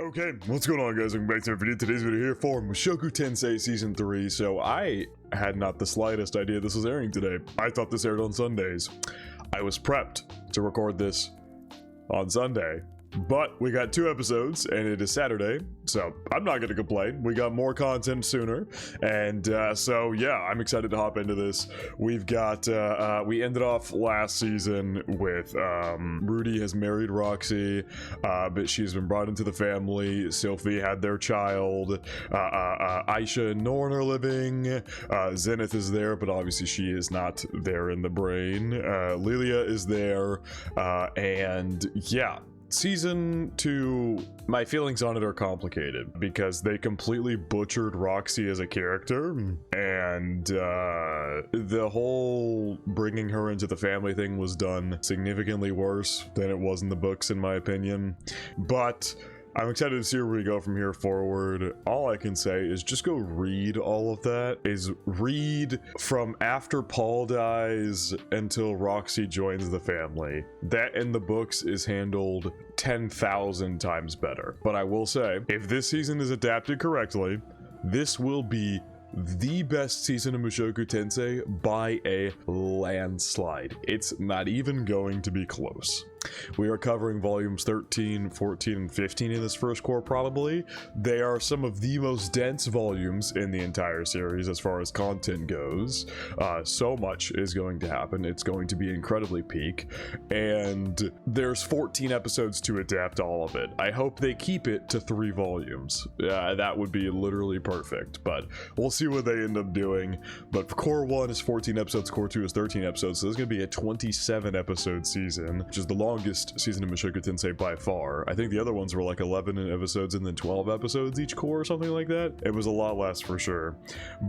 Okay, what's going on, guys? Welcome back to a video. Today's video here for Mushoku Tensei Season 3. So I had not the slightest idea this was airing today. I thought this aired on Sundays. I was prepped to record this on Sunday, but we got 2 episodes and it is Saturday, so I'm not going to complain. We got more content sooner, and so yeah, I'm excited to hop into this. We've got, we ended off last season with Rudy has married Roxy, but she's been brought into the family. Sylphie had their child. Aisha and Norn are living. Zenith is there, but obviously she is not there in the brain. Lilia is there, and yeah. Season 2, my feelings on it are complicated because they completely butchered Roxy as a character, and the whole bringing her into the family thing was done significantly worse than it was in the books, in my opinion. But I'm excited to see where we go from here forward. All I can say is just go read all of that. Read from after Paul dies until Roxy joins the family. That in the books is handled 10,000 times better. But I will say, if this season is adapted correctly, this will be the best season of Mushoku Tensei by a landslide. It's not even going to be close. We are covering volumes 13, 14, and 15 in this first core, probably. They are some of the most dense volumes in the entire series as far as content goes. So much is going to happen. It's going to be incredibly peak, and there's 14 episodes to adapt all of it. I hope they keep it to 3 volumes. That would be literally perfect, but we'll see what they end up doing. But core 1 is 14 episodes, core 2 is 13 episodes, so there's going to be a 27 episode season, which is the longest season of Mushoku Tensei by far. I think the other ones were like 11 episodes and then 12 episodes each core or something like that. It was a lot less for sure,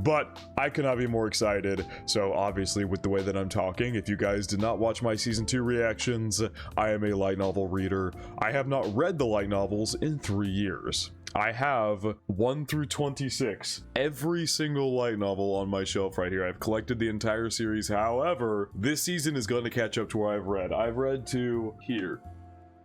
but I could not be more excited. So obviously, with the way that I'm talking, if you guys did not watch my season 2 reactions, I am a light novel reader. I have not read the light novels in 3 years. I have 1 through 26, every single light novel on my shelf right here. I've collected the entire series. However, this season is going to catch up to where I've read. I've read to here,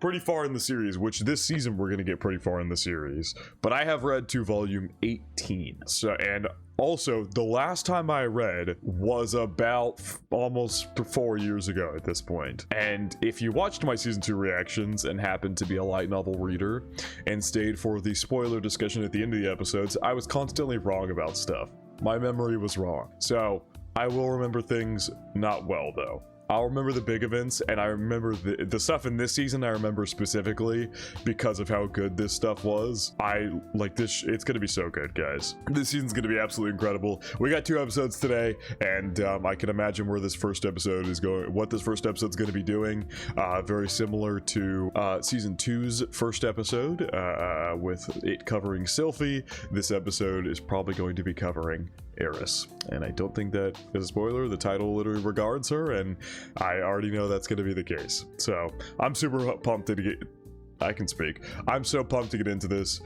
pretty far in the series, which this season we're going to get pretty far in the series. But I have read to volume 18. So, and also, the last time I read was about almost 4 years ago at this point. And if you watched my season 2 reactions and happened to be a light novel reader and stayed for the spoiler discussion at the end of the episodes, I was constantly wrong about stuff. My memory was wrong. So I will remember things not well, though. I'll remember the big events, and I remember the stuff in this season I remember specifically because of how good this stuff was. I like this. It's going to be so good, guys. This season's going to be absolutely incredible. We got 2 episodes today, and I can imagine where this first episode is going, what this first episode's going to be doing. Very similar to season 2's first episode, with it covering Sylphie. This episode is probably going to be covering ERIS, and I don't think that is a spoiler. The title literally regards her, and I already know that's going to be the case. So I'm super pumped to get... I can speak. I'm so pumped to get into this.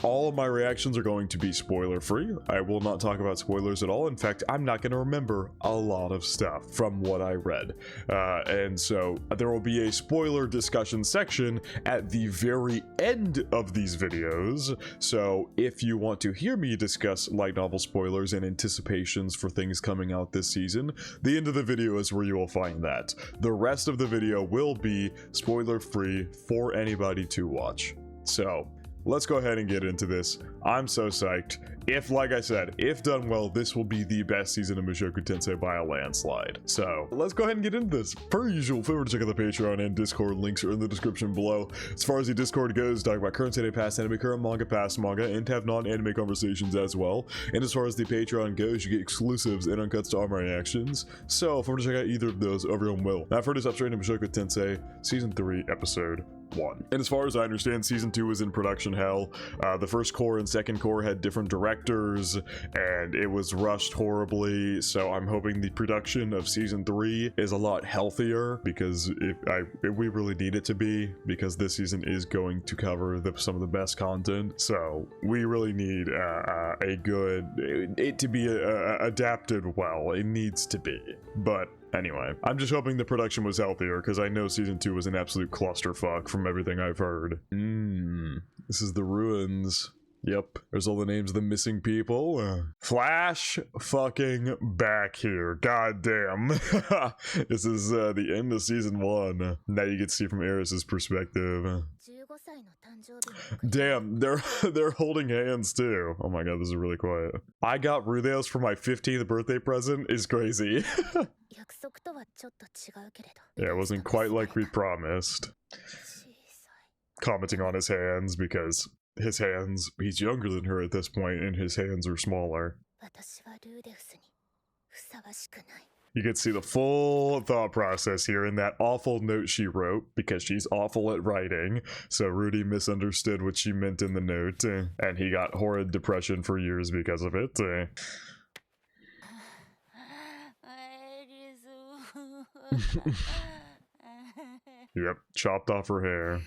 All of my reactions are going to be spoiler free. I will not talk about spoilers at all. In fact, I'm not going to remember a lot of stuff from what I read. And so there will be a spoiler discussion section at the very end of these videos. So if you want to hear me discuss light novel spoilers and anticipations for things coming out this season, the end of the video is where you will find that. The rest of the video will be spoiler free for anybody to watch. So let's go ahead and get into this. I'm so psyched. If, like I said, if done well, this will be the best season of Mushoku Tensei by a landslide. So let's go ahead and get into this. Per usual, feel free to check out the Patreon and Discord. Links are in the description below. As far as the Discord goes, talk about current state, past anime, current manga, past manga, and have non-anime conversations as well. And as far as the Patreon goes, you get exclusives and uncuts to all my reactions. So if you want to check out either of those, everyone will. Now for this, up straight into Mushoku Tensei Season 3, Episode 1. And as far as I understand, Season 2 was in production hell. The first core and second core had different directions actors, and it was rushed horribly. So I'm hoping the production of season 3 is a lot healthier, because we really need it to be, because this season is going to cover some of the best content. So we really need it to be adapted well. It needs to be. But anyway, I'm just hoping the production was healthier, because I know season 2 was an absolute clusterfuck from everything I've heard. This is the ruins. Yep, there's all the names of the missing people. Flash fucking back here. God damn. This is the end of season 1. Now you get to see from ERIS's perspective. Damn, they're holding hands too. Oh my god, this is really quiet. I got Rudeos for my 15th birthday present is crazy. Yeah, it wasn't quite like we promised. Commenting on his hands, because his hands, he's younger than her at this point, and his hands are smaller. You can see the full thought process here in that awful note she wrote, because she's awful at writing. So Rudy misunderstood what she meant in the note, and he got horrid depression for years because of it. Yep, chopped off her hair.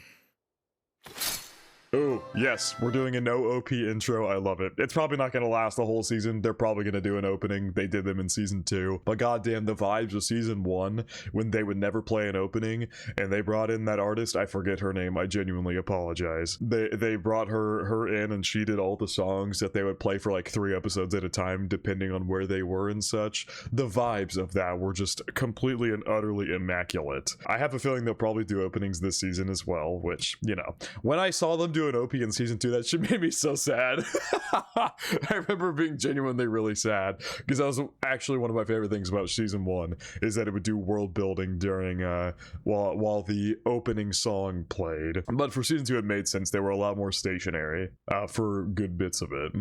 Oh, yes, we're doing a no OP intro. I love it. It's probably not going to last the whole season. They're probably going to do an opening. They did them in season 2. But goddamn, the vibes of season 1, when they would never play an opening, and they brought in that artist. I forget her name. I genuinely apologize. They brought her in, and she did all the songs that they would play for like 3 episodes at a time, depending on where they were and such. The vibes of that were just completely and utterly immaculate. I have a feeling they'll probably do openings this season as well, which, you know, when I saw them do an OP in season 2, that shit made me so sad. I remember being genuinely really sad, because that was actually one of my favorite things about season 1, is that it would do world building during while the opening song played. But for season 2 it made sense. They were a lot more stationary for good bits of it.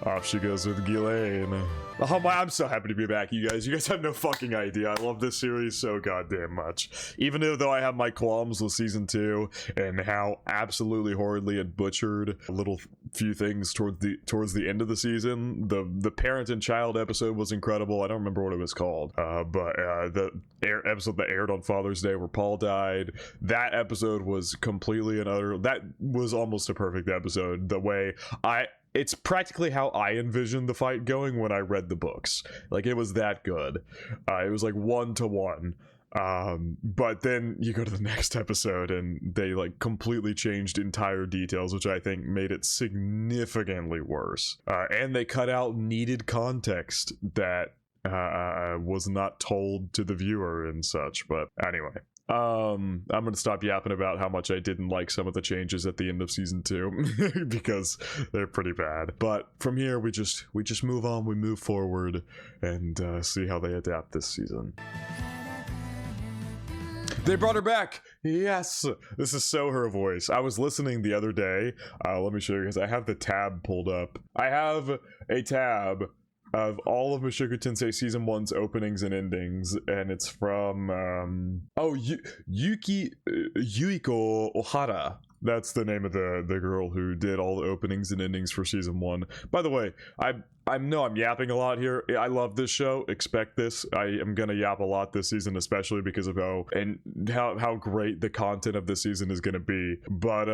Off she goes with Ghislaine. Oh my, I'm so happy to be back, you guys. You guys have no fucking idea. I love this series so goddamn much. Even though I have my qualms with season 2 and how absolutely horridly it butchered a little few things towards the end of the season. The parent and child episode was incredible. I don't remember what it was called. But the episode that aired on Father's Day where Paul died, that episode was completely and utter. That was almost a perfect episode. The way it's practically how I envisioned the fight going when I read the books. Like, it was that good. It was like 1-to-1. But then you go to the next episode and they like completely changed entire details, which I think made it significantly worse. And they cut out needed context that was not told to the viewer and such. But anyway. I'm gonna stop yapping about how much I didn't like some of the changes at the end of season 2 because they're pretty bad. But from here we just move on, we move forward, and see how they adapt this season. They brought her back! Yes! This is so her voice. I was listening the other day. Let me show you, because I have the tab pulled up. I have a tab of all of Mushoku Tensei Season 1's openings and endings, and it's from, Yuiko Ohara. That's the name of the girl who did all the openings and endings for Season 1. By the way, I know I'm yapping a lot here. I love this show. Expect this. I am gonna yap a lot this season, especially because of how great the content of this season is gonna be. But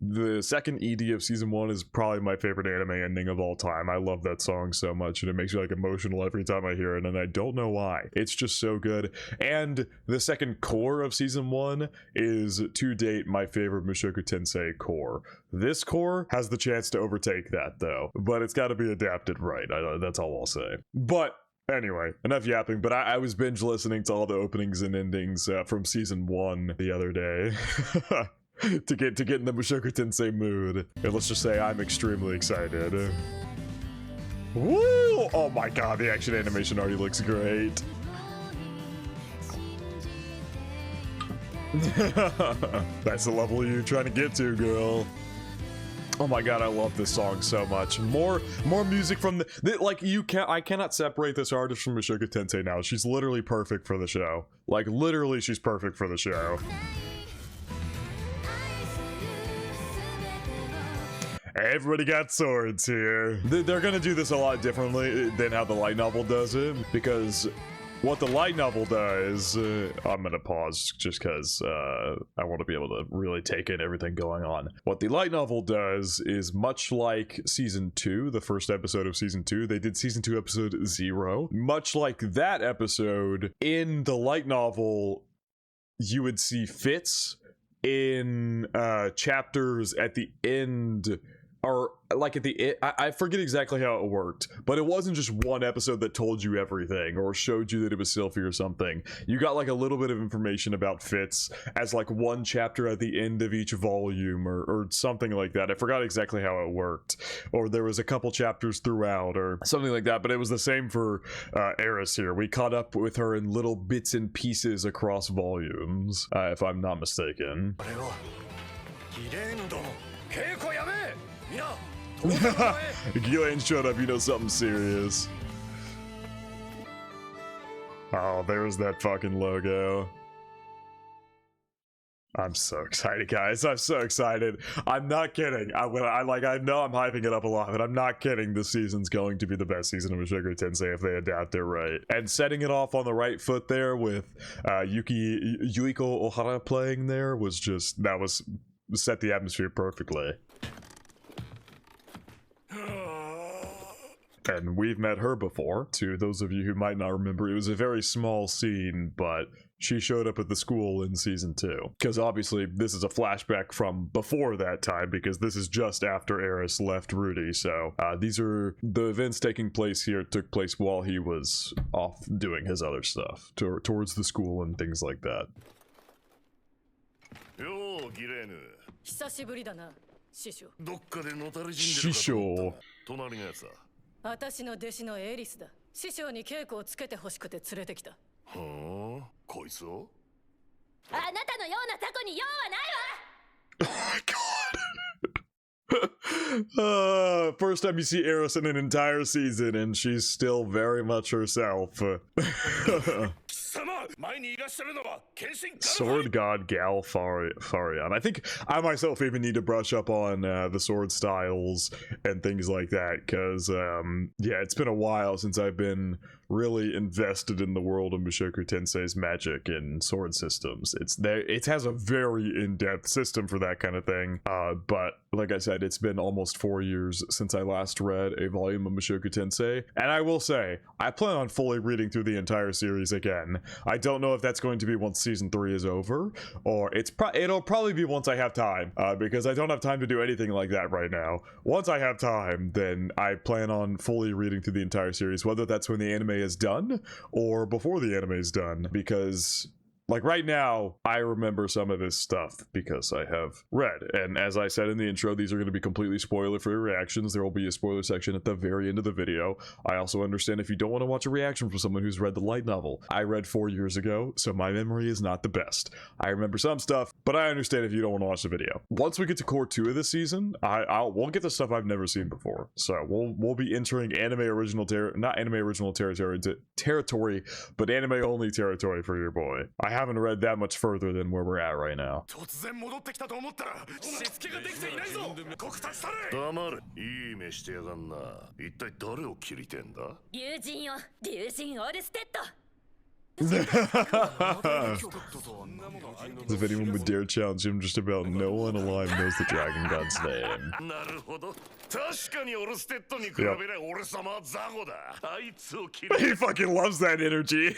the second ED of season 1 is probably my favorite anime ending of all time. I love that song so much, and it makes me like emotional every time I hear it, and I don't know why. It's just so good. And the second core of season 1 is, to date, my favorite Mushoku Tensei core. This core has the chance to overtake that, though, but it's got to be adapted right. That's all I'll say. But anyway, enough yapping, but I was binge listening to all the openings and endings from season 1 the other day. to get in the Mushoku Tensei mood. And let's just say I'm extremely excited. Woo! Oh my god, the action animation already looks great. That's the level you're trying to get to, girl. Oh my god, I love this song so much. More music from I cannot separate this artist from Mushoku Tensei now. She's literally perfect for the show. Like, literally, she's perfect for the show. everybody got swords here. They're gonna do this a lot differently than how the light novel does it, because what the light novel does, I'm gonna pause just because I want to be able to really take in everything going on. What the light novel does is much like season 2, the first episode of season 2, they did season 2 episode 0. Much like that episode, in the light novel, you would see Fitz in chapters at the end, or like at the end, I forget exactly how it worked, but it wasn't just one episode that told you everything or showed you that it was Sylphie or something. You got like a little bit of information about Fitz as like one chapter at the end of each volume or something like that. I forgot exactly how it worked, or there was a couple chapters throughout or something like that, but it was the same for ERIS here. We caught up with her in little bits and pieces across volumes, if I'm not mistaken. Ghislaine showed up, you know something serious. Oh, there's that fucking logo. I'm so excited, guys. I'm so excited. I'm not kidding. I know I'm hyping it up a lot, but I'm not kidding. This season's going to be the best season of Mushoku Tensei if they adapt it right. And setting it off on the right foot there with Yuiko Ohara playing there was just, that was set the atmosphere perfectly. And we've met her before. To those of you who might not remember, it was a very small scene, but she showed up at the school in season 2. Because obviously this is a flashback from before that time, because this is just after ERIS left Rudy. So these are the events taking place here, took place while he was off doing his other stuff towards the school and things like that. Yo, Girenu. 久しぶりだな、師匠。どっかでのたれ死んでるかと思った。隣のやつだ。私の弟子のエリスだ。師匠に稽古をつけて欲しくて連れてきた。はあ、こいつを？あなたのようなタコに用はないわ。Oh my god. First time you see ERIS in an entire season, and she's still very much herself. Sword God Gal Farion. I think I myself even need to brush up on the sword styles and things like that, because yeah, it's been a while since I've been really invested in the world of Mushoku Tensei's magic and sword systems. It has a very in-depth system for that kind of thing, but like I said, it's been almost 4 years since I last read a volume of Mushoku Tensei, and I will say I plan on fully reading through the entire series again. I don't know if that's going to be once season 3 is over, or it'll probably be once I have time, because I don't have time to do anything like that right now. Once I have time, then I plan on fully reading through the entire series, whether that's when the anime is done or before the anime is done, because like right now, I remember some of this stuff because I have read. And as I said in the intro, these are going to be completely spoiler-free reactions. There will be a spoiler section at the very end of the video. I also understand if you don't want to watch a reaction from someone who's read the light novel. I read 4 years ago, so my memory is not the best. I remember some stuff, but I understand if you don't want to watch the video. Once we get to core 2 of this season, we'll get the stuff I've never seen before. So we'll be entering anime original not anime original territory, but anime only territory for your boy. I haven't read that much further than where we're at right now. If anyone would dare challenge him, just about no one alive knows the dragon god's name. Yep. He fucking loves that energy.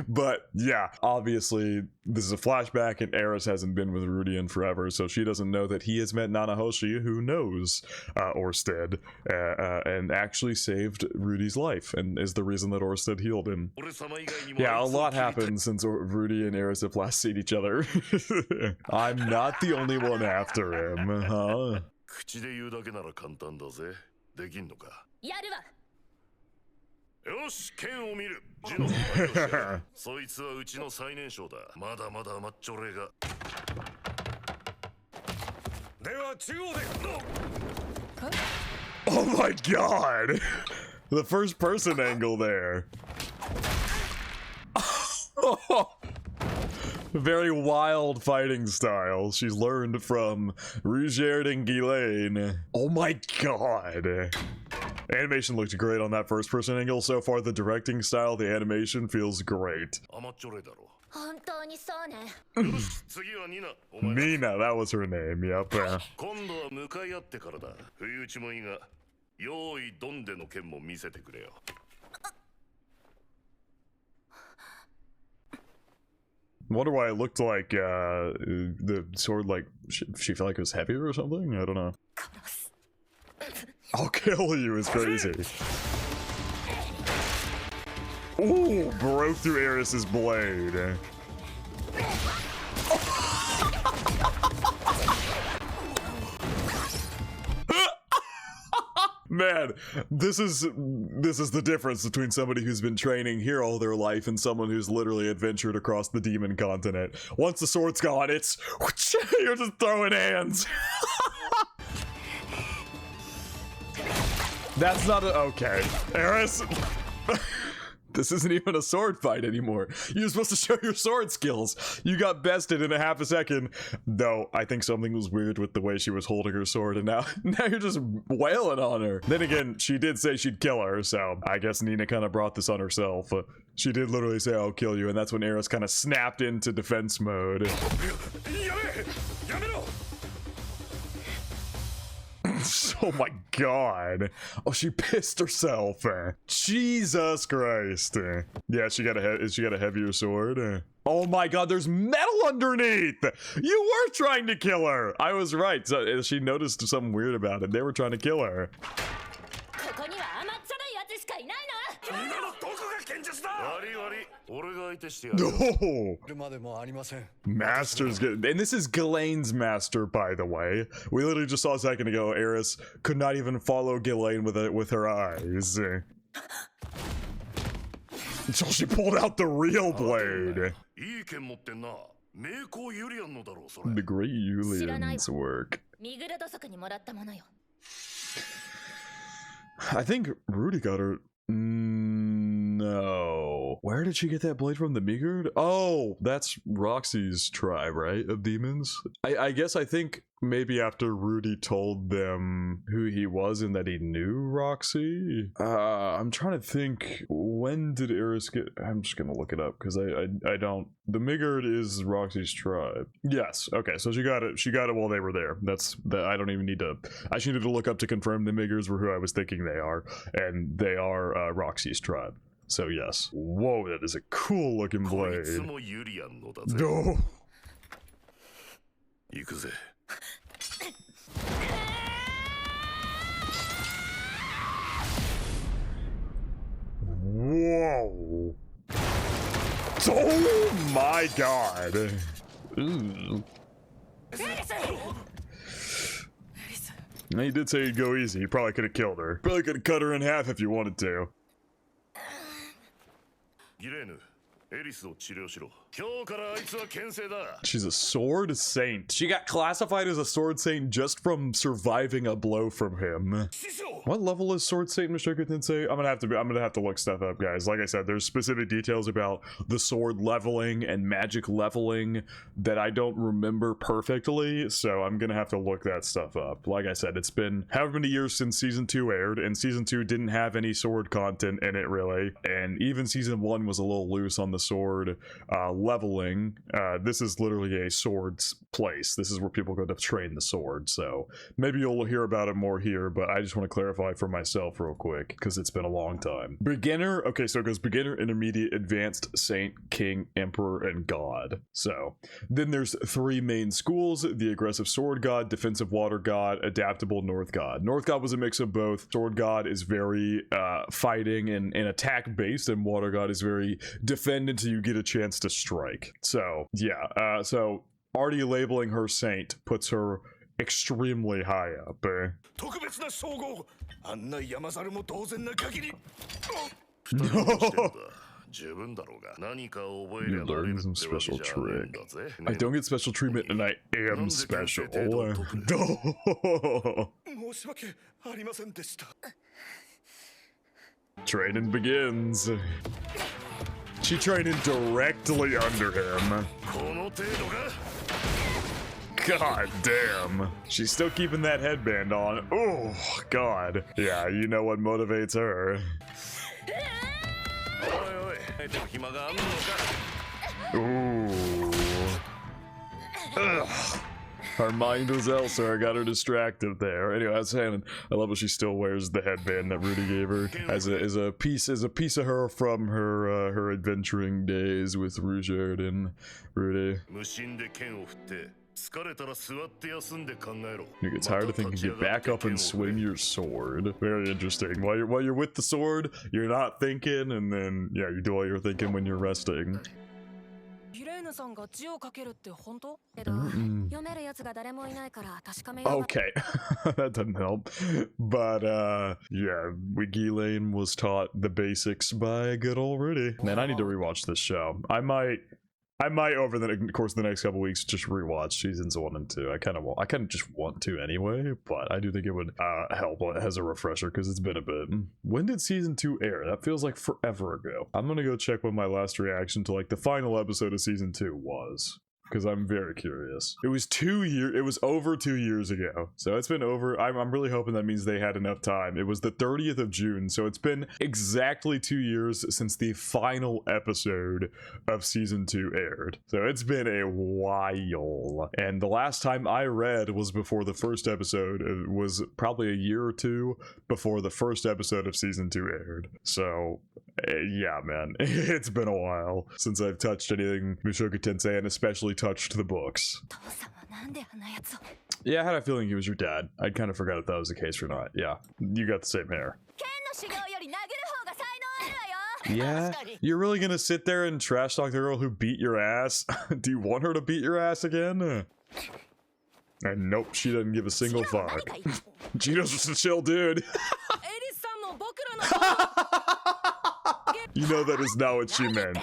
But yeah, obviously this is a flashback, and ERIS hasn't been with Rudy in forever, so she doesn't know that he has met Nanahoshi, who knows Orsted, and actually saved Rudy's life, and is the reason that Orsted healed him. Yeah, a lot happened since Rudy and ERIS have last seen each other. I'm not the only one after him, huh? Oh my god! The first person angle there. Very wild fighting style. She's learned from Rudyard and Ghislaine. Oh my god. Animation looked great on that first person angle. So far, the directing style, the animation feels great. Nina, that was her name, yep. Wonder why it looked like the sword, like, she felt like it was heavier or something? I don't know. I'll kill you is crazy. Ooh, broke through Eris's blade. Man, this is the difference between somebody who's been training here all their life and someone who's literally adventured across the demon continent. Once the sword's gone, it's you're just throwing hands. That's not a okay, Eris. This isn't even a sword fight anymore. You're supposed to show your sword skills. You got bested in a half a second. Though, I think something was weird with the way she was holding her sword, and now you're just wailing on her. Then again, she did say she'd kill her, so I guess Nina kind of brought this on herself. She did literally say, I'll kill you, and that's when Eris kind of snapped into defense mode. Oh my god. Oh, she pissed herself. Jesus Christ. Yeah, she got a heavier sword. Oh my god, there's metal underneath. You were trying to kill her. I was right. So, she noticed something weird about it. They were trying to kill her. No! Master's good. And this is Ghislaine's master, by the way. We literally just saw a second ago, Eris could not even follow Ghislaine with her eyes. Until she pulled out the real blade. The great Yulian's work. I think Rudy got her. No. Where did she get that blade from? The Meagard? Oh, that's Roxy's tribe, right? Of demons? I guess I think maybe after Rudy told them who he was and that he knew Roxy. I'm trying to think, when did Eris get... I'm just gonna look it up because I don't... The Meagard is Roxy's tribe. Yes. Okay, so she got it while they were there. I don't even need to... I just needed to look up to confirm the Meagards were who I was thinking they are, and they are Roxy's tribe. So yes. Whoa, that is a cool looking blade. No. Whoa. Oh my god. Ooh. Now, you did say you'd go easy. You probably could have killed her. Probably could have cut her in half if you wanted to. She's a sword saint. She got classified as a sword saint just from surviving a blow from him. What level is sword saint Mushoku Tensei? I'm gonna have to look stuff up, guys. Like I said, there's specific details about the sword leveling and magic leveling that I don't remember perfectly, so I'm gonna have to look that stuff up. Like I said, it's been however many years since season 2 aired, and season 2 didn't have any sword content in it really, and even season 1 was a little loose on the sword leveling. This is literally a sword's place. This is where people go to train the sword, so maybe you'll hear about it more here, but I just want to clarify for myself real quick because it's been a long time. Beginner, okay, so it goes beginner, intermediate, advanced, saint, king, emperor, and god. So then there's 3 main schools: the aggressive sword god, defensive water god, adaptable north god. North god was a mix of both. Sword god is very fighting and attack based, and water god is very defend until you get a chance to strike. So yeah, so already labeling her saint puts her extremely high up. No. You learned some special trick. I don't get special treatment and I am special. Training begins. She training directly under him. God damn. She's still keeping that headband on. Oh, God. Yeah, you know what motivates her. Ooh. Ugh. Her mind was elsewhere. I got her distracted there. Anyway, I was saying, I love how she still wears the headband that Rudy gave her as a piece of her from her her adventuring days with Rudyard and Rudy. You get tired of thinking, get back up and swing your sword. Very interesting. While you're with the sword, you're not thinking, and then yeah, you do all your thinking when you're resting. Okay, that doesn't help. But yeah, Ghislaine was taught the basics by good old Rudy. Man, I need to rewatch this show. I might over the course of the next couple weeks just rewatch seasons 1 and 2. I kind of just want to anyway, but I do think it would help as a refresher because it's been a bit. When did season 2 air? That feels like forever ago. I'm gonna go check what my last reaction to like the final episode of season 2 was, because I'm very curious. It was 2 years. It was over 2 years ago, so it's been over. I'm really hoping that means they had enough time. It was the 30th of June, so it's been exactly 2 years since the final episode of season 2 aired. So it's been a while, and the last time I read was before the first episode. It was probably a year or two before the first episode of season 2 aired. So yeah, man, it's been a while since I've touched anything Mushoku Tensei, and especially touched the books. Yeah, I had a feeling he was your dad. I'd kind of forgot if that was the case or not. Yeah, you got the same hair. Yeah, you're really gonna sit there and trash talk the girl who beat your ass? Do you want her to beat your ass again? And nope, she doesn't give a single fuck. Gino's just a chill dude. You know that is not what she meant. I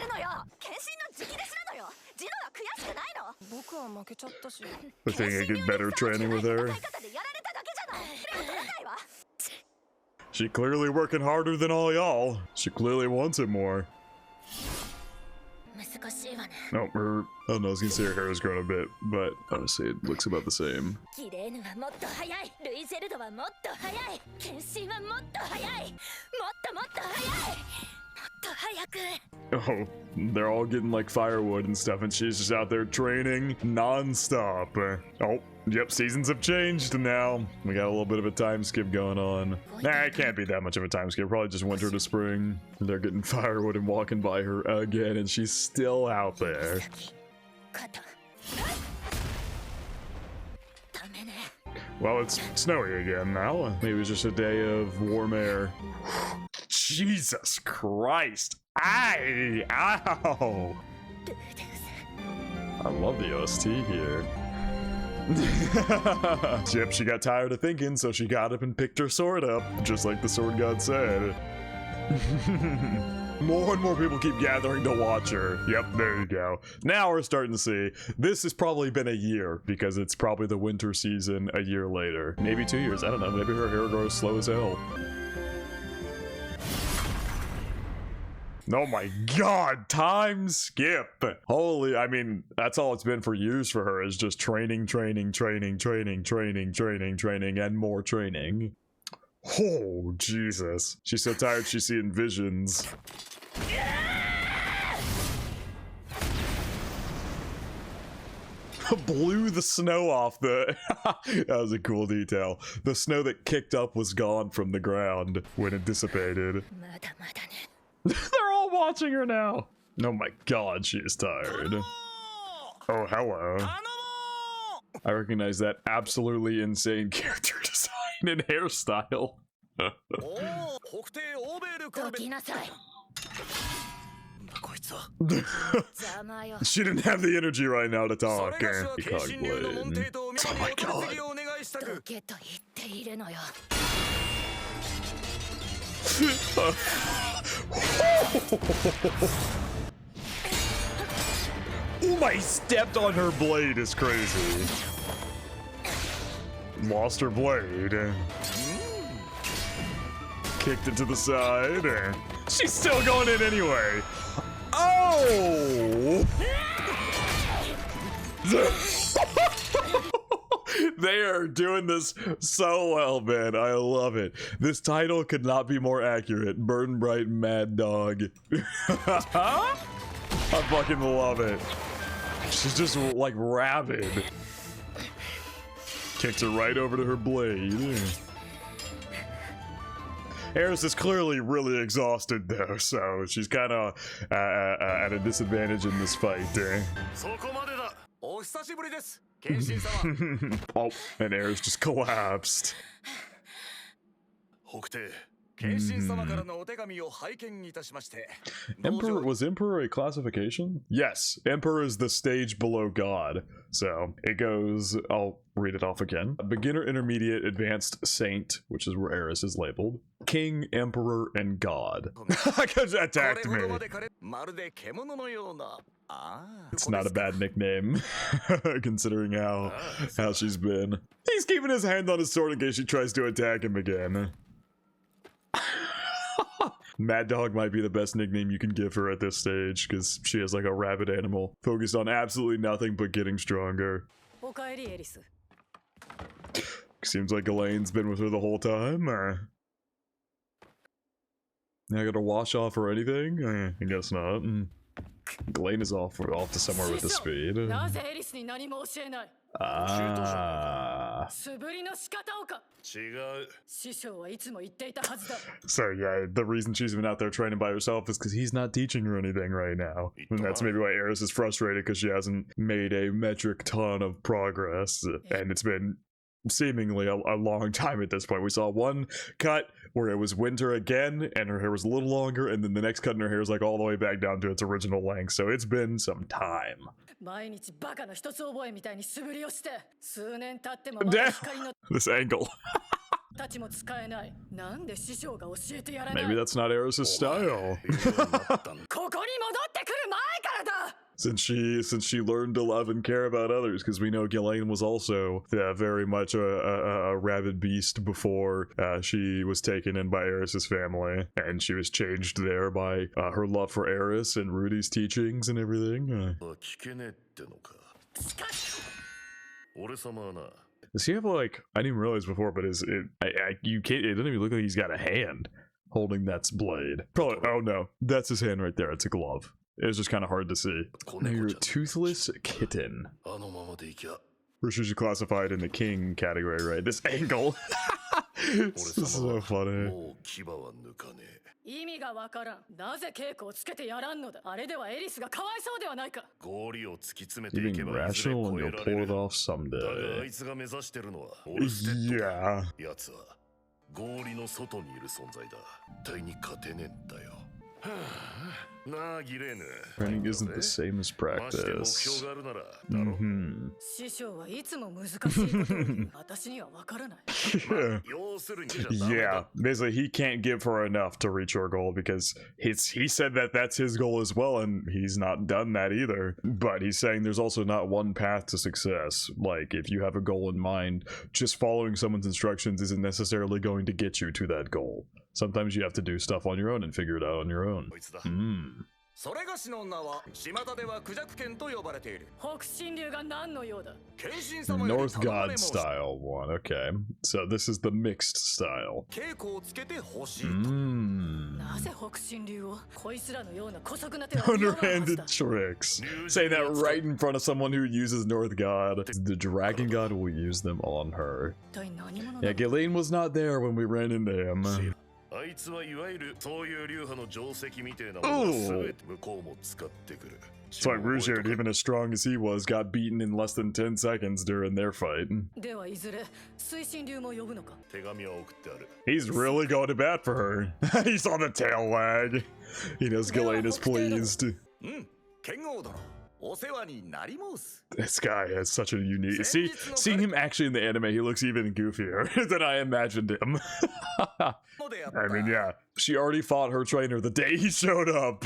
think I get better training with her. She clearly working harder than all y'all. She clearly wants it more. No, I don't know, I was gonna say her hair has grown a bit, but honestly it looks about the same. Oh, they're all getting like firewood and stuff, and she's just out there training non-stop. Oh, yep, seasons have changed now. We got a little bit of a time skip going on. Nah, it can't be that much of a time skip. Probably just winter to spring. They're getting firewood and walking by her again, and she's still out there. Well, it's snowy again now. Maybe it was just a day of warm air. Jesus Christ. Ow! I love the OST here. Yep, she got tired of thinking, so she got up and picked her sword up, just like the sword god said. More and more people keep gathering to watch her. Yep, there you go. Now we're starting to see. This has probably been a year, because it's probably the winter season a year later. Maybe 2 years, I don't know. Maybe her hair grows slow as hell. Oh my god, time skip. Holy, I mean, that's all it's been for years for her, is just training, and more training. Oh, Jesus. She's so tired she's seeing visions. Blew the snow off the... That was a cool detail. The snow that kicked up was gone from the ground when it dissipated. They're all watching her now. Oh my god, she is tired. Oh, hello. I recognize that absolutely insane character design and hairstyle. She didn't have the energy right now to talk. Oh my god. Oh my, stepped on her blade is crazy. Lost her blade. Kicked it to the side. She's still going in anyway. Oh! Oh! They are doing this so well, man. I love it. This title could not be more accurate. Burn Bright Mad Dog. I fucking love it. She's just like rabid. Kicks her right over to her blade. Eris is clearly really exhausted though, so she's kind of at a disadvantage in this fight. Oh, and Eris just collapsed. Emperor, was Emperor a classification? Yes, Emperor is the stage below God. So it goes, I'll read it off again. Beginner, Intermediate, Advanced, Saint, which is where Eris is labeled. King, Emperor, and God. Attacked me. It's not a bad nickname, considering how she's been. He's keeping his hand on his sword in case she tries to attack him again. Mad Dog might be the best nickname you can give her at this stage, because she is like a rabid animal, focused on absolutely nothing but getting stronger. Seems like Elaine's been with her the whole time. I gotta wash off or anything? I guess not. Elaine is off to somewhere with the speed. So yeah, the reason she's been out there training by herself is because he's not teaching her anything right now. And that's maybe why Eris is frustrated, because she hasn't made a metric ton of progress. And it's been seemingly a long time at this point. We saw one cut where it was winter again and her hair was a little longer, and then the next cut and her hair is like all the way back down to its original length. So it's been some time. Damn. This angle. Maybe that's not Eris's style. Since she learned to love and care about others, because we know Ghislaine was also very much a rabid beast before she was taken in by Eris's family, and she was changed there by her love for Eris and Rudy's teachings and everything. Does he have like, I didn't even realize before, but you can't, it doesn't even look like he's got a hand holding that blade. Probably, oh no, that's his hand right there. It's a glove. It was just kind of hard to see. Now you're a toothless kitten. For sure, you classified in the king category, right? This angle. This is so funny. Even rational, and you'll pull it off someday. Yeah. Training isn't the same as practice. Yeah, basically he can't give her enough to reach her goal, because he said that that's his goal as well, and he's not done that either. But he's saying there's also not one path to success. Like, if you have a goal in mind, just following someone's instructions isn't necessarily going to get you to that goal. Sometimes you have to do stuff on your own and figure it out on your own. North God style one, okay. So this is the mixed style. Underhanded tricks. Say that right in front of someone who uses North God. The Dragon God will use them on her. Yeah, Ghislaine was not there when we ran into him. Ooh. That's why Rougier, even as strong as he was, got beaten in less than 10 seconds during their fight. He's really going to bat for her. He saw the tail wag. He knows Ghislaine is pleased. This guy has such a unique... seeing him actually in the anime, he looks even goofier than I imagined him. I mean, yeah, she already fought her trainer the day he showed up.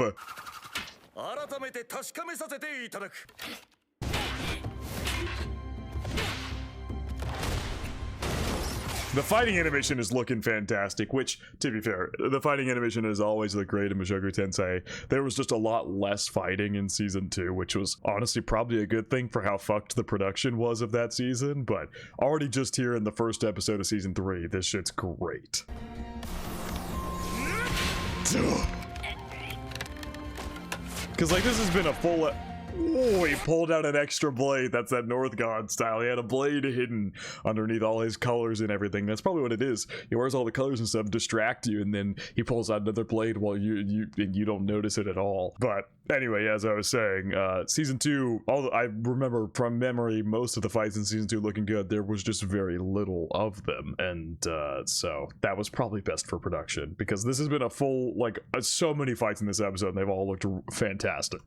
The fighting animation is looking fantastic, which, to be fair, the fighting animation is always looked great in Mushoku Tensei. There was just a lot less fighting in season 2, which was honestly probably a good thing for how fucked the production was of that season, but already just here in the first episode of season 3, this shit's great. Because, like, this has been a full... Oh, he pulled out an extra blade. That's that North God style. He had a blade hidden underneath all his colors and everything. That's probably what it is. He wears all the colors and stuff, distract you, and then he pulls out another blade while you don't notice it at all. But anyway, as I was saying, season 2, I remember from memory most of the fights in season 2 looking good. There was just very little of them, and so that was probably best for production, because this has been a full, like, so many fights in this episode, and they've all looked fantastic.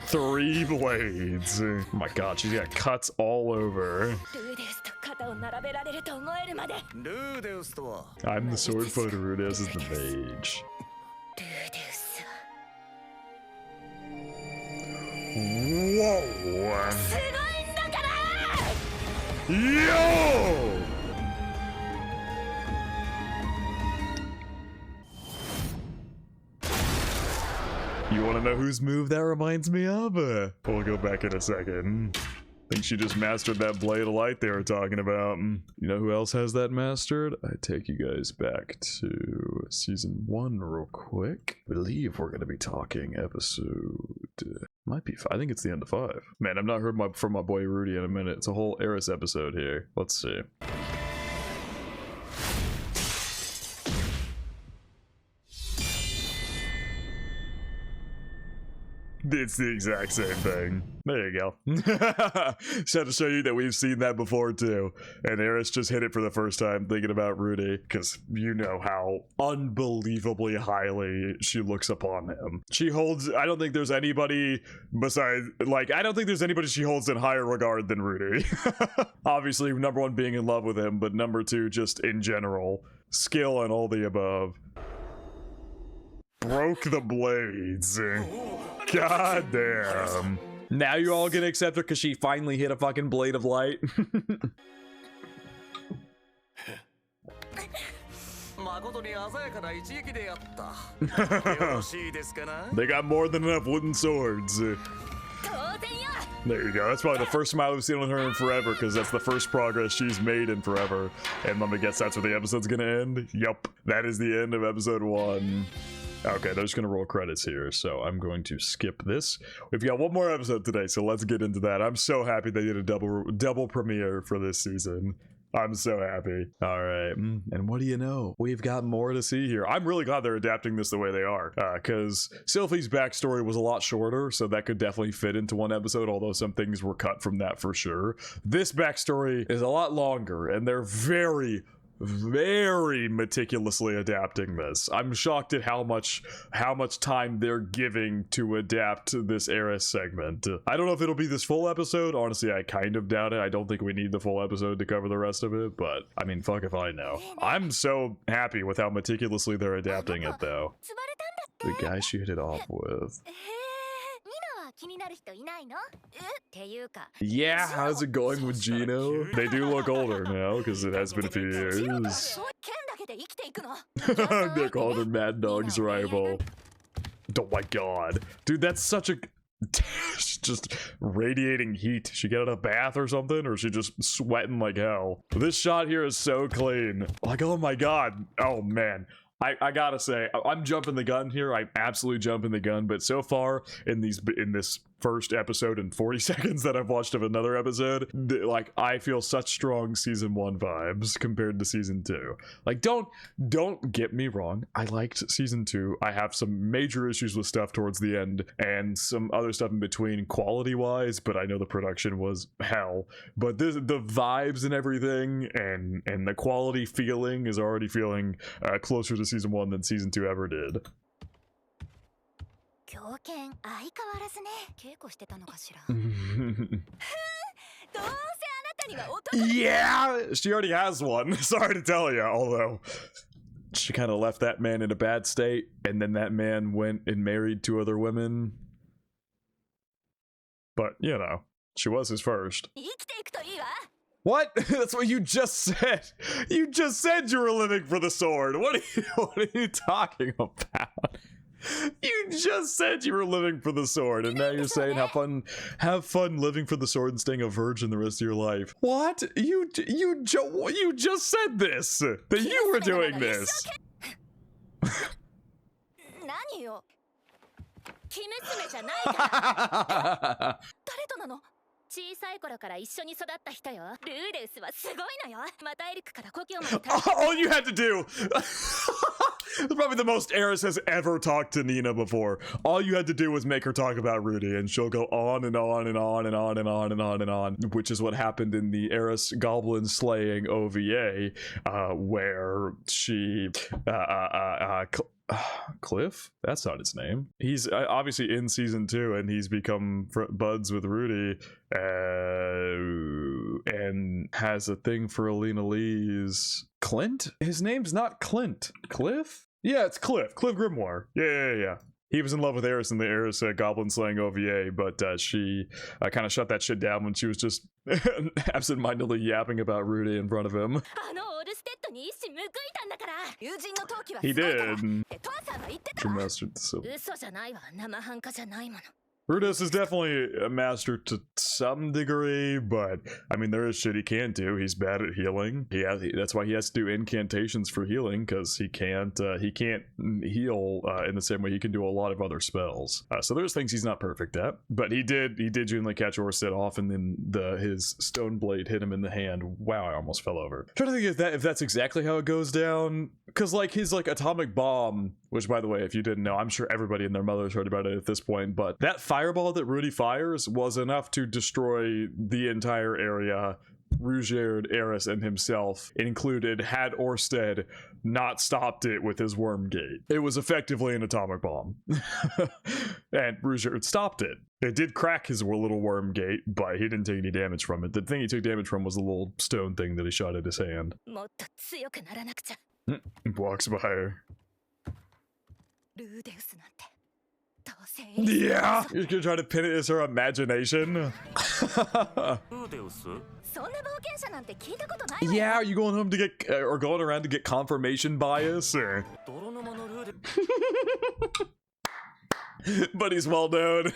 3 blades. Oh my god, she's got cuts all over. I'm the sword fighter, Rudeus is the mage. Whoa! Yo! You want to know whose move that reminds me of? We'll go back in a second. I think she just mastered that blade of light they were talking about. You know who else has that mastered? I take you guys back to season 1 real quick. I believe we're going to be talking episode... Might be... I think it's the end of 5. Man, I've not heard from my boy Rudy in a minute. It's a whole ERIS episode here. Let's see. It's the exact same thing. There you go. Just had to show you that we've seen that before too. And ERIS just hit it for the first time thinking about Rudy, because you know how unbelievably highly she looks upon him. She holds, I don't think there's anybody besides, like, I don't think there's anybody she holds in higher regard than Rudy. Obviously, number 1 being in love with him, but number 2 just in general. Skill and all the above. Broke the blades. God damn. Now you all gonna accept her because she finally hit a fucking blade of light? They got more than enough wooden swords. There you go. That's probably the first smile we've seen on her in forever, because that's the first progress she's made in forever. And let me guess, that's where the episode's gonna end? Yup. That is the end of episode 1. Okay, they're just gonna roll credits here, so I'm going to skip this. We've got one more episode today, so let's get into that. I'm so happy they did a double premiere for this season. I'm so happy. All right, and what do you know? We've got more to see here. I'm really glad they're adapting this the way they are, because Sylphie's backstory was a lot shorter, so that could definitely fit into one episode, although some things were cut from that for sure. This backstory is a lot longer, and they're very meticulously adapting this. I'm shocked at how much time they're giving to adapt this ERIS segment. I don't know if it'll be this full episode. Honestly, I kind of doubt it. I don't think we need the full episode to cover the rest of it, but I mean, fuck if I know. I'm so happy with how meticulously they're adapting it, though. The guy she hit it off with. Yeah, how's it going with Gino? They do look older now, because it has been a few years. They're called her Mad Dog's rival. Oh my god. Dude, that's such a... just radiating heat. She get out of a bath or something, or is she just sweating like hell? This shot here is so clean. Like, oh my god. Oh man. I gotta say, I'm jumping the gun here. I'm absolutely jumping the gun, but so far in this first episode and 40 seconds that I've watched of another episode, like, I feel such strong season 1 vibes compared to season 2. Like, don't get me wrong. I liked season 2. I have some major issues with stuff towards the end and some other stuff in between quality wise, but I know the production was hell. But the vibes and everything and the quality feeling is already feeling closer to season 1 than season 2 ever did. Yeah, she already has one. Sorry to tell you, although she kind of left that man in a bad state, and then that man went and married 2 other women. But, you know, she was his first. What? That's what you just said. You just said you were living for the sword. What are you talking about? You just said you were living for the sword, and now you're saying have fun living for the sword and staying a virgin the rest of your life. What? You just said this, that you were doing this. All you had to do. Probably the most Eris has ever talked to Nina before. All you had to do was make her talk about Rudy, and she'll go on and on and on and on and on and on and on, which is what happened in the Eris goblin slaying OVA, where she Cliff? That's not his name. He's obviously in season 2, and he's become buds with Rudy, and has a thing for Alina Lee's Clint? His name's not Clint. Cliff? Yeah, it's Cliff. Cliff Grimoire. Yeah. He was in love with Eris in the Eris Goblin Slaying OVA, but she kind of shut that shit down when she was just absentmindedly yapping about Rudy in front of him. He did. She mastered Rudos is definitely a master to some degree, but I mean, there is shit he can't do. He's bad at healing. That's why he has to do incantations for healing, because he can't heal in the same way he can do a lot of other spells. So there's things he's not perfect at, but he did genuinely catch Orsted off, and then his stone blade hit him in the hand. Wow, I almost fell over. I'm trying to think if that's exactly how it goes down, because like his atomic bomb, which by the way, if you didn't know, I'm sure everybody and their mothers heard about it at this point, but that fireball that Rudy fires was enough to destroy the entire area. Rugierd, Eris, and himself included, had Orsted not stopped it with his worm gate. It was effectively an atomic bomb. And Rugierd stopped it. It did crack his little worm gate, but he didn't take any damage from it. The thing he took damage from was the little stone thing that he shot at his hand. Walks by her. Yeah, you're gonna try to pin it as her imagination. Yeah, are you going home to get or going around to get confirmation bias? Or? But he's well known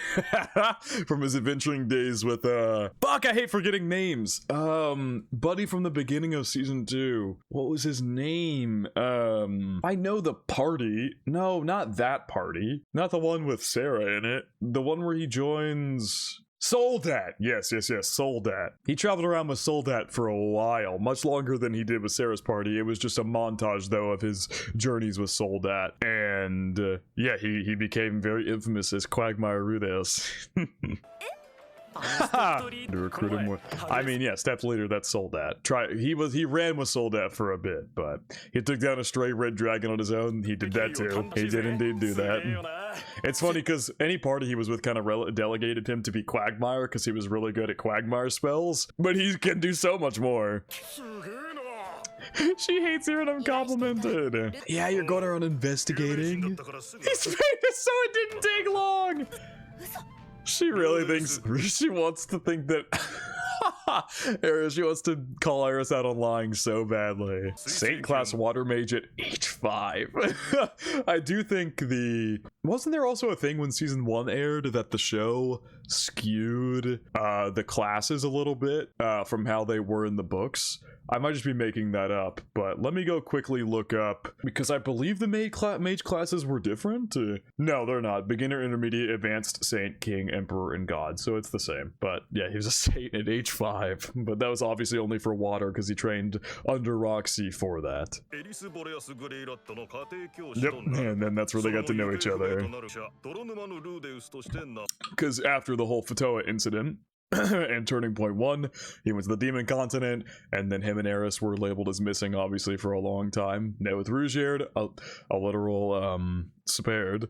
from his adventuring days with fuck, I hate forgetting names. Buddy from the beginning of season 2. What was his name? I know the party. No, not that party. Not the one with Sarah in it. The one where he joins Soldat! Yes, Soldat. He traveled around with Soldat for a while, much longer than he did with Sarah's party. It was just a montage, though, of his journeys with Soldat. And, yeah, he became very infamous as Quagmire Rudes. To recruit him more. I mean, yeah, Steps Leader, that's Soldat. He ran with Soldat for a bit, but he took down a stray red dragon on his own. He did that too. He did indeed do that. It's funny because any party he was with kind of delegated him to be Quagmire because he was really good at Quagmire spells, but he can do so much more. She hates hearing him complimented. Yeah, you're going around investigating. He's famous, so it didn't take long. She really thinks, she wants to think that she wants to call Iris out on lying so badly. Saint class water mage at H5. I do think wasn't there also a thing when season 1 aired that the show skewed the classes a little bit from how they were in the books? I might just be making that up, but let me go quickly look up, because I believe the mage classes were different. No, they're not. Beginner, intermediate, advanced, saint, king, emperor, and god. So it's the same. But yeah, he was a saint at H5. But that was obviously only for water, because he trained under Roxy for that. Yep, and then that's where they got to know each other. Because after the whole Fatoa incident, and Turning Point 1, he went to the Demon Continent, and then him and Eris were labeled as missing, obviously, for a long time. Now with Rugierd, a literal spared,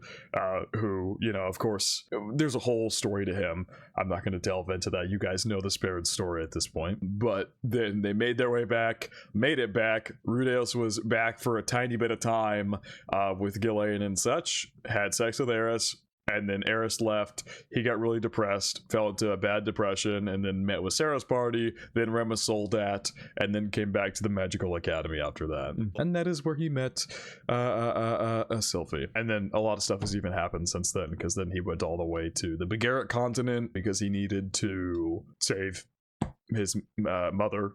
who, you know, of course, there's a whole story to him. I'm not going to delve into that. You guys know the spared story at this point. But then they made their way back, made it back. Rudeus was back for a tiny bit of time with Ghislaine and such, had sex with Eris, and then Eris left. He got really depressed, fell into a bad depression, and then met with Sarah's party, then Rema Soldat, and then came back to the Magical Academy after that. And that is where he met Sylphie. And then a lot of stuff has even happened since then, because then he went all the way to the Begarrett continent because he needed to save his mother,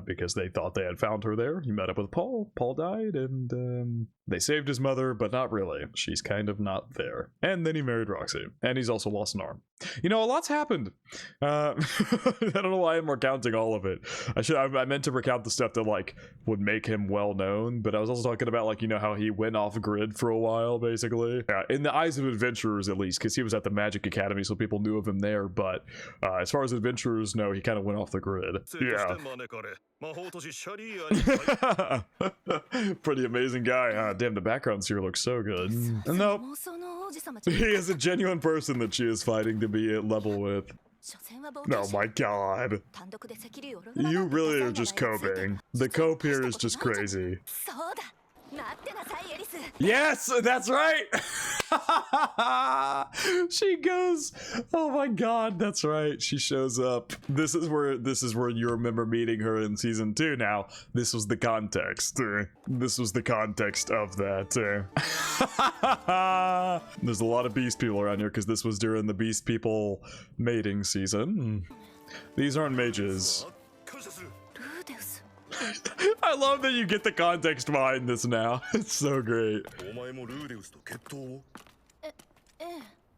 because they thought they had found her there. He met up with Paul. Paul died, and they saved his mother, but not really. She's kind of not there. And then he married Roxy, and he's also lost an arm. You know, a lot's happened. I don't know why I'm recounting all of it. I meant to recount the stuff that like would make him well known, but I was also talking about, like, you know, how he went off grid for a while, basically. Yeah, in the eyes of adventurers, at least, because he was at the Magic Academy, so people knew of him there. But as far as adventurers know, he kind of went off the grid. Yeah. Pretty amazing guy, huh? Damn, the backgrounds here look so good. Nope. He is a genuine person that she is fighting to be at level with. Oh my god. You really are just coping. The cope here is just crazy. Yes, that's right. She goes, oh my god, that's right. She shows up. This is where you remember meeting her in season 2. Now, this was the context. This was the context of that. There's a lot of beast people around here because this was during the beast people mating season. These aren't mages. I love that you get the context behind this now. It's so great.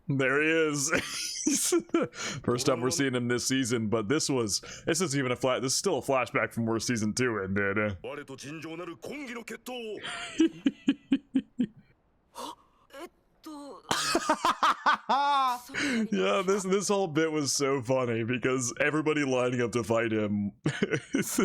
There he is. First time we're seeing him this season, but this is even this is still a flashback from where season 2 ended. Yeah, this whole bit was so funny because everybody lining up to fight him is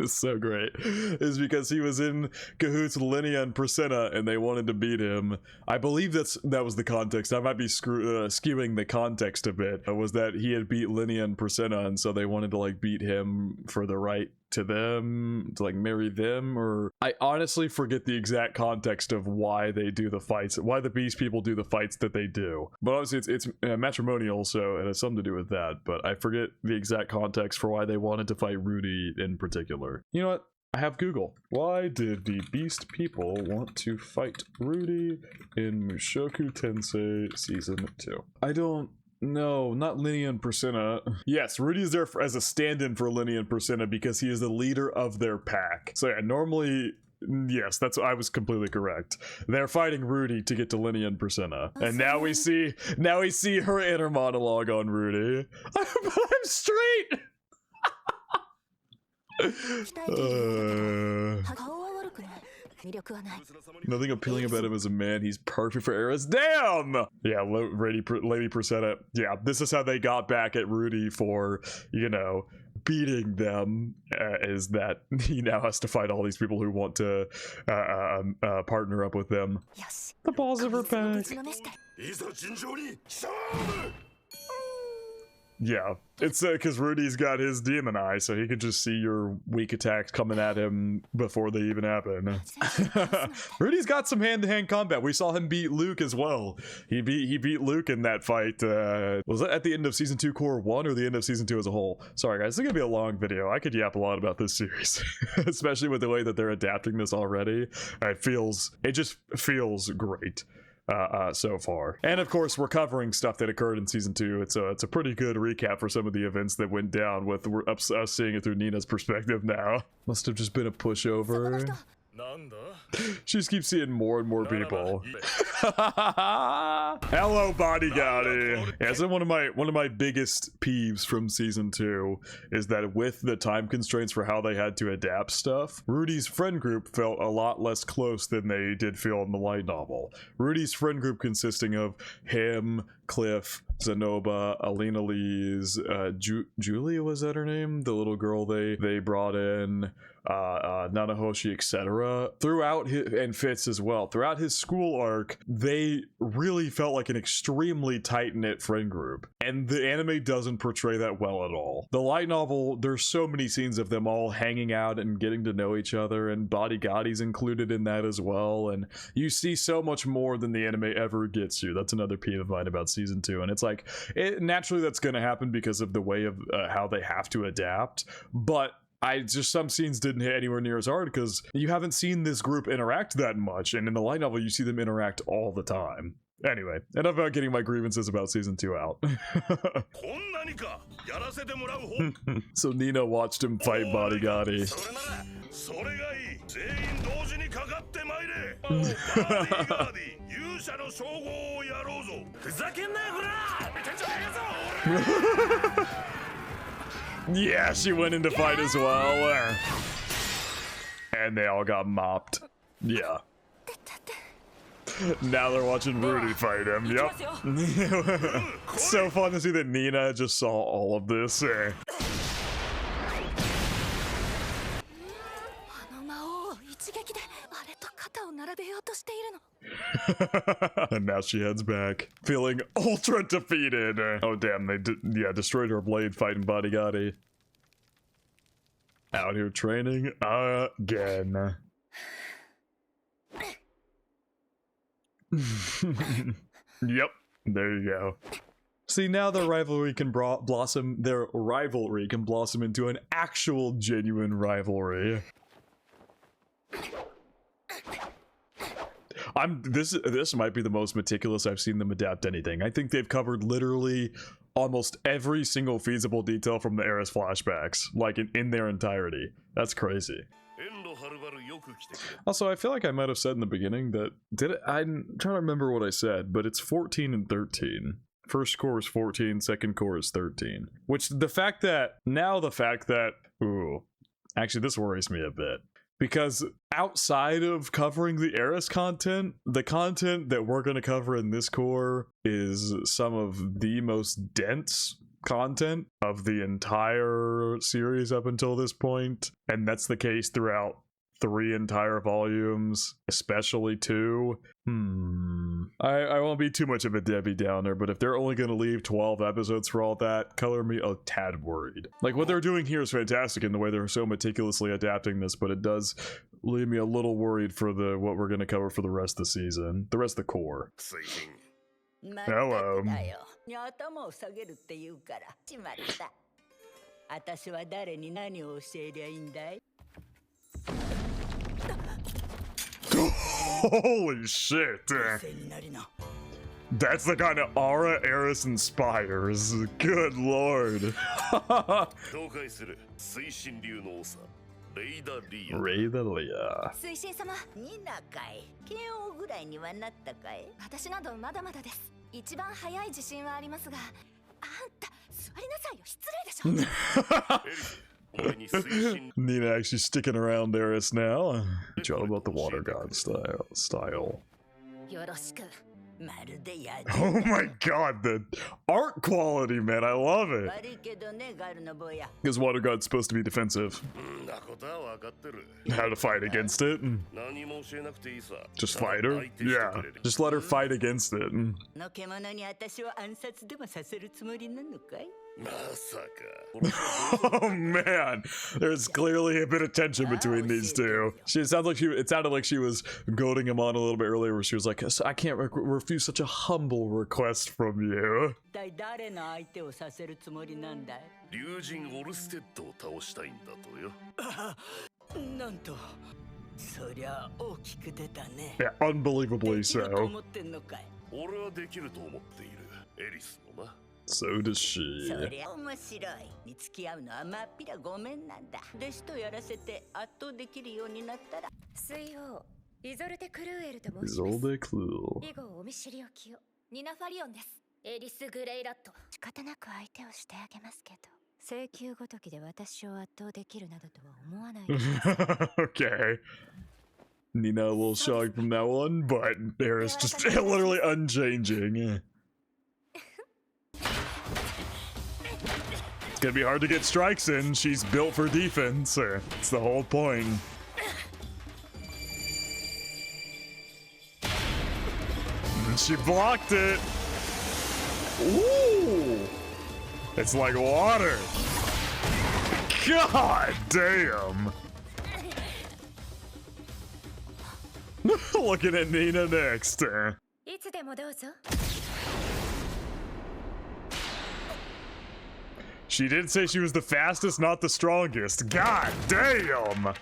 so great. Is because he was in cahoots with Linnea and Priscilla and they wanted to beat him. I believe that was the context. I might be skewing the context a bit. It was that he had beat Linnea and Priscilla, and so they wanted to like beat him for the right to them, to like marry them, or I honestly forget the exact context of why they do the fights, why the beast people do the fights that they do. But obviously it's matrimonial, so it has something to do with that, but I forget the exact context for why they wanted to fight Rudy in particular. You know what? I have Google. Why did the beast people want to fight Rudy in Mushoku Tensei Season 2? I don't... No, not Linnea and Priscilla. Yes, Rudy is there as a stand-in for Linnea and Priscilla because he is the leader of their pack. So yeah, normally, yes, I was completely correct. They're fighting Rudy to get to Linnea and Priscilla. And now we see her inner monologue on Rudy. I'm straight! Nothing appealing about him as a man. He's perfect for Eris. Damn! Yeah, Lady Priscilla. Yeah, this is how they got back at Rudy for, you know, beating them, is that he now has to fight all these people who want to partner up with them. The balls of her back. Yeah, it's because Rudy's got his demon eye, so he could just see your weak attacks coming at him before they even happen. Rudy's got some hand-to-hand combat. We saw him beat Luke as well. He beat Luke in that fight. Was that at the end of Season 2 Core 1 or the end of Season 2 as a whole? Sorry guys, it's gonna be a long video. I could yap a lot about this series, especially with the way that they're adapting this already. It just feels great. So far. And of course, we're covering stuff that occurred in Season 2. It's a pretty good recap for some of the events that went down with us seeing it through Nina's perspective now. Must have just been a pushover. She just keeps seeing more and more people. Hello, bodyguardy. Yeah, so one of my biggest peeves from Season 2 is that with the time constraints for how they had to adapt stuff, Rudy's friend group felt a lot less close than they did feel in the light novel. Rudy's friend group consisting of him, Cliff, Zenoba, Alina Lee's, Julia, was that her name? The little girl they brought in, Nanahoshi, etc. Throughout his, and Fitz as well, throughout his school arc, they really felt like an extremely tight-knit friend group. And the anime doesn't portray that well at all. The light novel, there's so many scenes of them all hanging out and getting to know each other, and Bodyguardi's included in that as well, and you see so much more than the anime ever gets you. That's another peeve of mine about season 2, and it's like, naturally that's going to happen because of the way of how they have to adapt, but some scenes didn't hit anywhere near as hard because you haven't seen this group interact that much, and in the light novel you see them interact all the time. Anyway, enough about getting my grievances about season 2 out. So Nina watched him fight Bodyguardi. Yeah, she went in to fight as well. And they all got mopped. Yeah. Now they're watching Rudy fight him. Yep. So fun to see that Nina just saw all of this. And now she heads back, feeling ultra defeated. Oh damn, they destroyed her blade fighting Bodyguardi. Out here training again. Yep, there you go. See, now their rivalry can blossom into an actual genuine rivalry. This might be the most meticulous I've seen them adapt anything. I think they've covered literally almost every single feasible detail from the ERIS flashbacks, like in their entirety. That's crazy. Also, I feel like I might have said in the beginning that I'm trying to remember what I said, but it's 14 and 13. First core is 14, second core is 13. Which the fact that ooh, actually this worries me a bit. Because outside of covering the ERIS content, the content that we're going to cover in this core is some of the most dense content of the entire series up until this point. And that's the case throughout 3 entire volumes, especially 2. I won't be too much of a Debbie Downer, but if they're only going to leave 12 episodes for all that, color me a tad worried. Like, what they're doing here is fantastic in the way they're so meticulously adapting this, but it does leave me a little worried for what we're going to cover for the rest of the season, the rest of the core. Hello. Holy shit! That's the kind of aura ERIS inspires. Good lord. Ray the Leah. Nina actually sticking around ERIS now. It's all about the water god style. Oh my god, the art quality, man, I love it. Because water god's supposed to be defensive. How to fight against it? Just fight her? Yeah, just let her fight against it. Oh man, there's clearly a bit of tension between these two. It sounded like she was goading him on a little bit earlier, where she was like, I can't refuse such a humble request from you. Yeah, unbelievably so. So does she. Isolde Clue. Okay. Nina a little shocked from that one, but ERIS just literally unchanging. It's gonna be hard to get strikes in. She's built for defense. It's the whole point. And she blocked it. Ooh! It's like water. God damn. Looking at Nina next. She did say she was the fastest, not the strongest. God damn.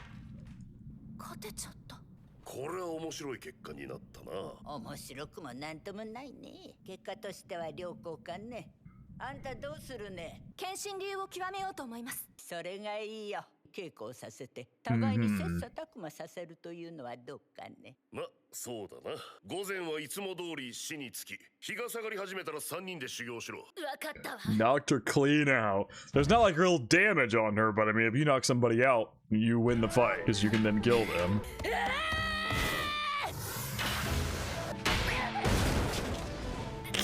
これは面白い結果になったな。面白くもなんともないね。結果としては良好かね。あんたどうするね。剣心流を極めようと思います。それがいいよ。稽古をさせて互いに切磋琢磨させるというのはどうかね。ま、そうだな。午前はいつも通り死につき、日が下がり始めたら3人で修行しろ。わかったわ。 Knocked her clean out. There's not like real damage on her, but I mean, if you knock somebody out, you win the fight because you can then kill them.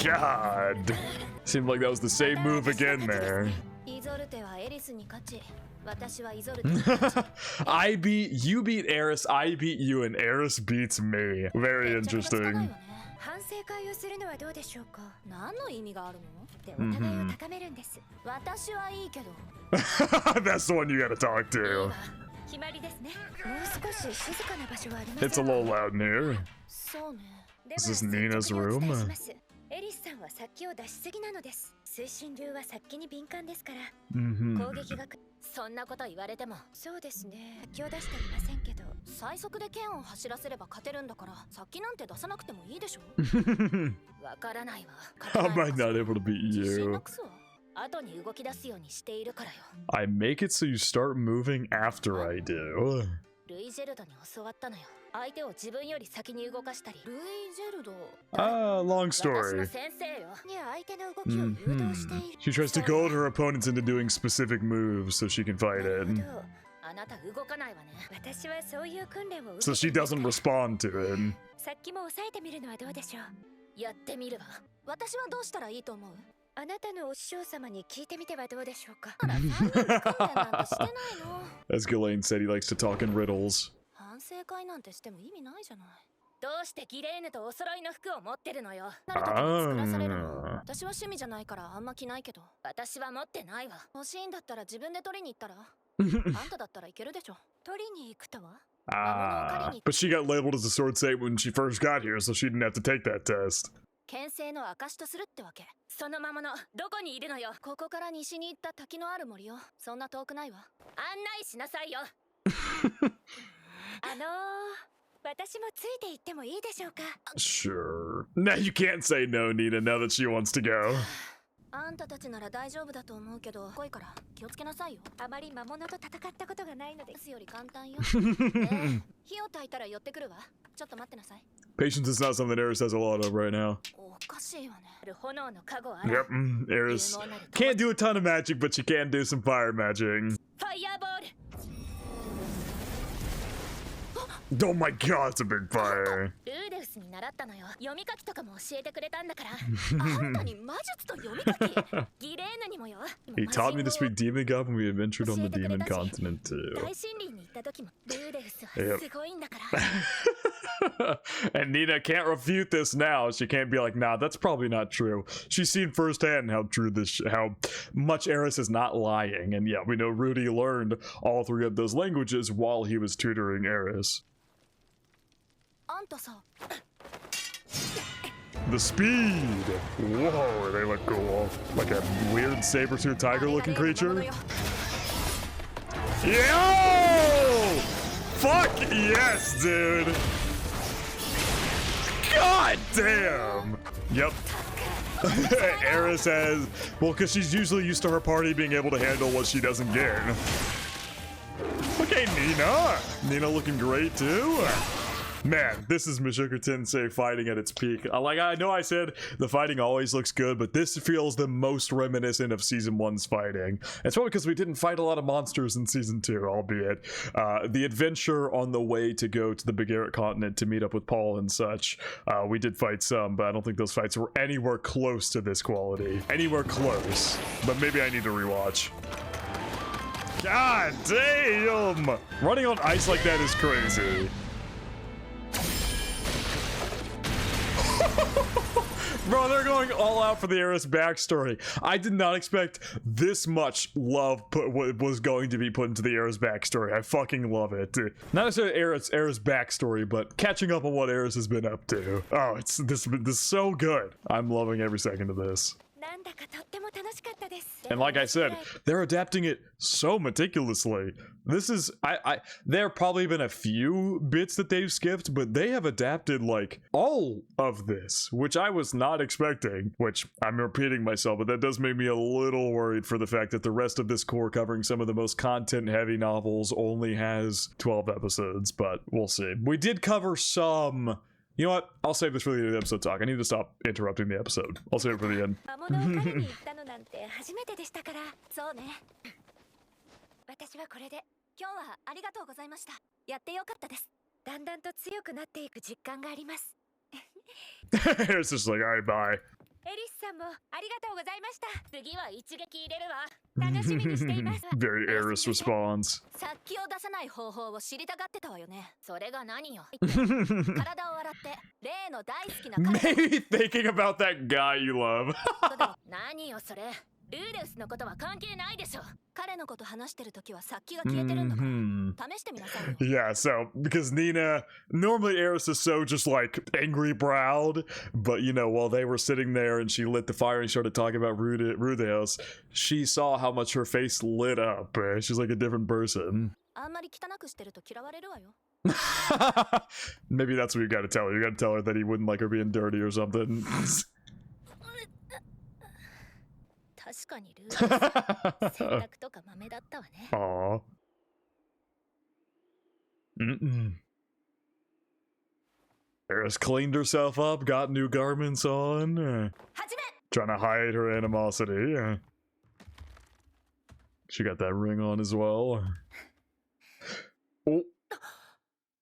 God. Seemed like that was the same move again there. イゾルテはエリスに勝ち、私はイゾルテ。you beat ERIS, I beat you, and ERIS beats me. Very interesting. 反省会をするのはどうでしょうか。何の意味があるの？でお互いを高めるんです。私はいいけど。That's the one you gotta talk to. 決まりですね。もう少し静かな場所はありませんか。 It's a little loud in here. そうね。 Is this Nina's room? エリスさんは殺気を出しすぎなのです。推進流は殺気に敏感ですから。 攻撃がそんなこと言われても。そうですね。殺気を出していませんけど、最速で剣を走らせれば勝てるんだから、殺気なんて出さなくてもいいでしょ。わからないわ。How am I not able to beat 自信 you? なくすわ。後に動き出すようにしているからよ。 I make it so you start moving after I do. ルイジェルドに教わったのよ。相手を自分より先に動かしたり。ルイジェルド。Long 私の story. 先生よ。に相手の動きを誘導している。 She tries to goad her opponents into doing specific moves so she can fight it. あなた動かないわね。私はそういう訓練を受けて So she doesn't respond to it. さっきも抑えてみるのはどうでしょう。やってみるわ。私はどうしたらいいと思う？あなたのお師匠様に聞いてみてはどうでしょうか。あら、3人訓練なんてしてないの。 As Ghislaine said, he likes to talk in riddles. 反省会なんてしても意味ないじゃない。どうしてギレーヌとお揃いの服を持ってるのよ。なる時に作らされるの。私は趣味じゃないからあんま着ないけど。私は持ってないわ。欲しいんだったら自分で取りに行ったら。あんただったらいけるでしょ。取りに行くとは。But she got labeled as a sword saint when she first got here, so she didn't have to take that test. 牽制の証とするってわけ。その魔物どこにいるのよ。ここから西に行った滝のある森よ。そんな遠くないわ。案内しなさいよ。私もついて行ってもいいでしょうか。 Sure. Now you can't say no, Nina, now that she wants to go. あんたたちなら大丈夫だと思うけど、来いから気をつけなさいよ。あまり魔物と戦ったことがないのですより簡単よ。火を焚いたら寄ってくるわ。ちょっと待ってなさい。 Patience is not something ERIS has a lot of right now. おかしいわね。炎の加護ある。 Yep, ERIS can't do a ton of magic, but she can do some fire magic. ファイヤーボール。 Oh my god, it's a big fire. ルーデウスに習ったのよ。読み書きとかも教えてくれたんだから。あんたに魔術と読み書き。ギレーヌにもよ。 He taught me to speak Demon God when we adventured on the Demon Continent too. 大森林に行った時もルーデウスはすごいんだから。And Nina can't refute this now. She can't be like, nah, that's probably not true. She's seen firsthand how true this, how much ERIS is not lying. And yeah, we know Rudy learned all three of those languages while he was tutoring ERIS. あんたさ。 The speed! Whoa, they look cool. Like a weird saber-tooth tiger-looking creature. Yo! Fuck yes, dude! God damn! Yep. ERIS has... Well, because she's usually used to her party being able to handle what she doesn't get. Okay, Nina! Nina looking great, too. Man, this is Mushoku Tensei fighting at its peak. Like, I know I said the fighting always looks good, but this feels the most reminiscent of Season 1's fighting. It's probably because we didn't fight a lot of monsters in Season 2, albeit. The adventure on the way to go to the Big Eric continent to meet up with Paul and such, we did fight some, but I don't think those fights were anywhere close to this quality. Anywhere close. But maybe I need to rewatch. God damn! Running on ice like that is crazy. Bro, they're going all out for the ERIS backstory. I did not expect this much love was going to be put into the ERIS backstory. I fucking love it. Not necessarily ERIS backstory, but catching up on what ERIS has been up to. Oh, this is so good. I'm loving every second of this. And like I said, they're adapting it so meticulously. This is, there have probably been a few bits that they've skipped, but they have adapted like all of this, which I was not expecting, which I'm repeating myself, but that does make me a little worried for the fact that the rest of this core covering some of the most content heavy novels only has 12 episodes, but we'll see. We did cover some. You know what? I'll save this for the end of the episode talk. I need to stop interrupting the episode. I'll save it for the end. It's just like, alright, bye. エリスさんもありがとうございました。次は一撃入れるわ。楽しみにしています。Very ERIS response. 殺気を出さない方法を知りたがってたわよね。それが何よ。体を洗って例の大好きな。 Maybe thinking about that guy you love. 何よそれ。ルーデウスのことは関係ないでしょ。彼のこと話してるときは殺気が消えてるんだから。試してみなさい。Yeah, so because Nina, normally ERIS is so just like angry browed, but you know, while they were sitting there and she lit the fire and started talking about Rudeus, she saw how much her face lit up. She's like a different person. あんまり汚くしてると嫌われるわよ。 Maybe that's what you gotta tell her. You gotta tell her that he wouldn't like her being dirty or something. 確かにルーデウス洗濯とか豆だったわね。Aww. ERIS cleaned herself up, got new garments on, trying to hide her animosity. She got that ring on as well. Oh,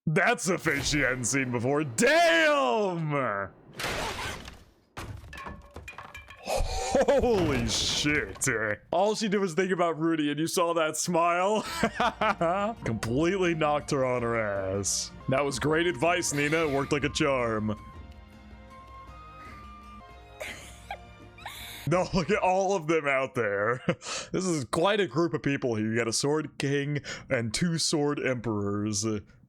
that's a face she hadn't seen before. Damn! Holy shit. All she did was think about Rudy, and you saw that smile? Completely knocked her on her ass. That was great advice, Nina. It worked like a charm. No, look at all of them out there. This is quite a group of people here. You got a sword king and 2 sword emperors.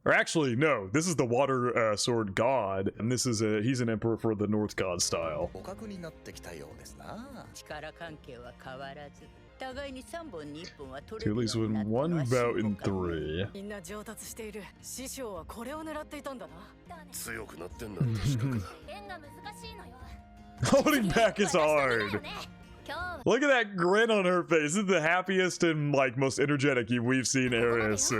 Or actually, no, this is the water sword god, and this is he's an emperor for the North god style. To at least win 1 bout in 3. Holding back is hard. Look at that grin on her face. This is the happiest and like most energetic we've seen ERIS.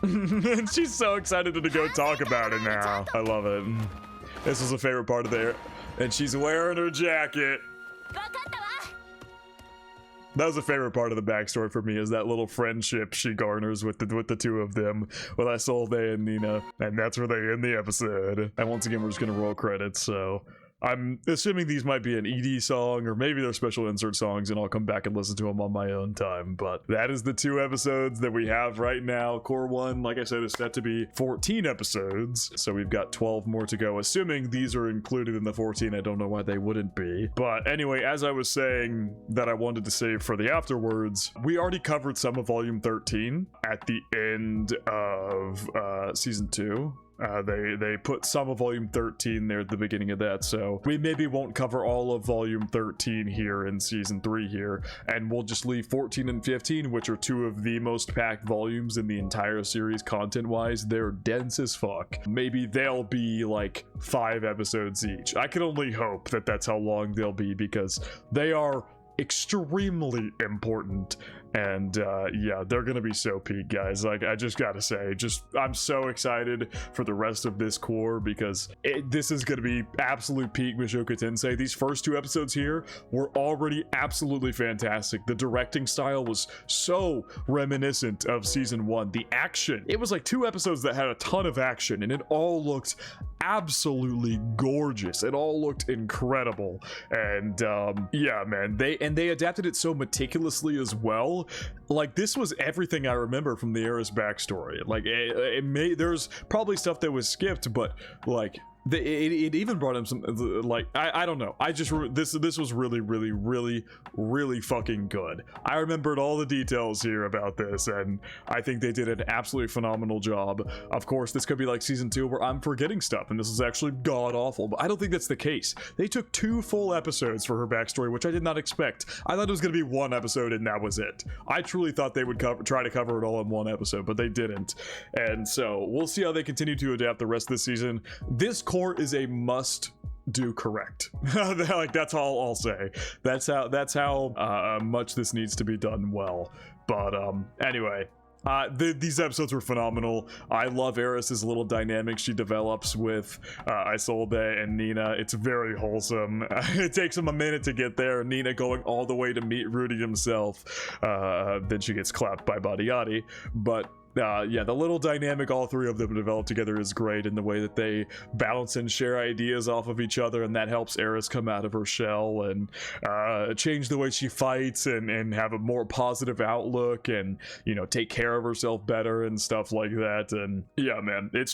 And she's so excited to go talk about it now. I love it. This was a favorite part of the and she's wearing her jacket. That was a favorite part of the backstory for me, is that little friendship she garners with the 2 of them, with Isolde and Nina, and that's where they end the episode. And once again, we're just gonna roll credits, so I'm assuming these might be an ED song, or maybe they're special insert songs, and I'll come back and listen to them on my own time. But that is the 2 episodes that we have right now. Core 1, like I said, is set to be 14 episodes, so we've got 12 more to go. Assuming these are included in the 14, I don't know why they wouldn't be. But anyway, as I was saying that I wanted to save for the afterwards, we already covered some of Volume 13 at the end of Season 2. They put some of Volume 13 there at the beginning of that, so we maybe won't cover all of Volume 13 here in Season 3 here, and we'll just leave 14 and 15, which are 2 of the most packed volumes in the entire series content-wise. They're dense as fuck. Maybe they'll be like 5 episodes each. I can only hope that that's how long they'll be, because they are extremely important. And yeah, they're gonna be so peak, guys. Like, I just gotta say, I'm so excited for the rest of this core, because this is gonna be absolute peak Mushoku Tensei. These first 2 episodes here were already absolutely fantastic. The directing style was so reminiscent of season 1. The action, it was like 2 episodes that had a ton of action, and it all looked absolutely gorgeous. It all looked incredible. And yeah, man, they adapted it so meticulously as well. Like, this was everything I remember from the ERIS backstory. Like, there's probably stuff that was skipped, but like it even brought him some, like, I don't know. This was really fucking good. I remembered all the details here about this, and I think they did an absolutely phenomenal job. Of course, this could be like season 2 where I'm forgetting stuff and this is actually god awful, but I don't think that's the case. They took 2 full episodes for her backstory, which I did not expect. I thought it was going to be 1 episode and that was it. I truly thought they would try to cover it all in 1 episode, but they didn't. And so we'll see how they continue to adapt the rest of the season. This core is a must do correct. Like, that's all I'll say. That's how much this needs to be done well. But anyway, these episodes were phenomenal. I love Eris's little dynamic she develops with Isolde and Nina. It's very wholesome. It takes them a minute to get there. Nina going all the way to meet Rudy himself. Then she gets clapped by Badiati. But yeah, the little dynamic all 3 of them develop together is great, in the way that they balance and share ideas off of each other, and that helps Eris come out of her shell and change the way she fights and have a more positive outlook, and, you know, take care of herself better and stuff like that. And yeah, man, it's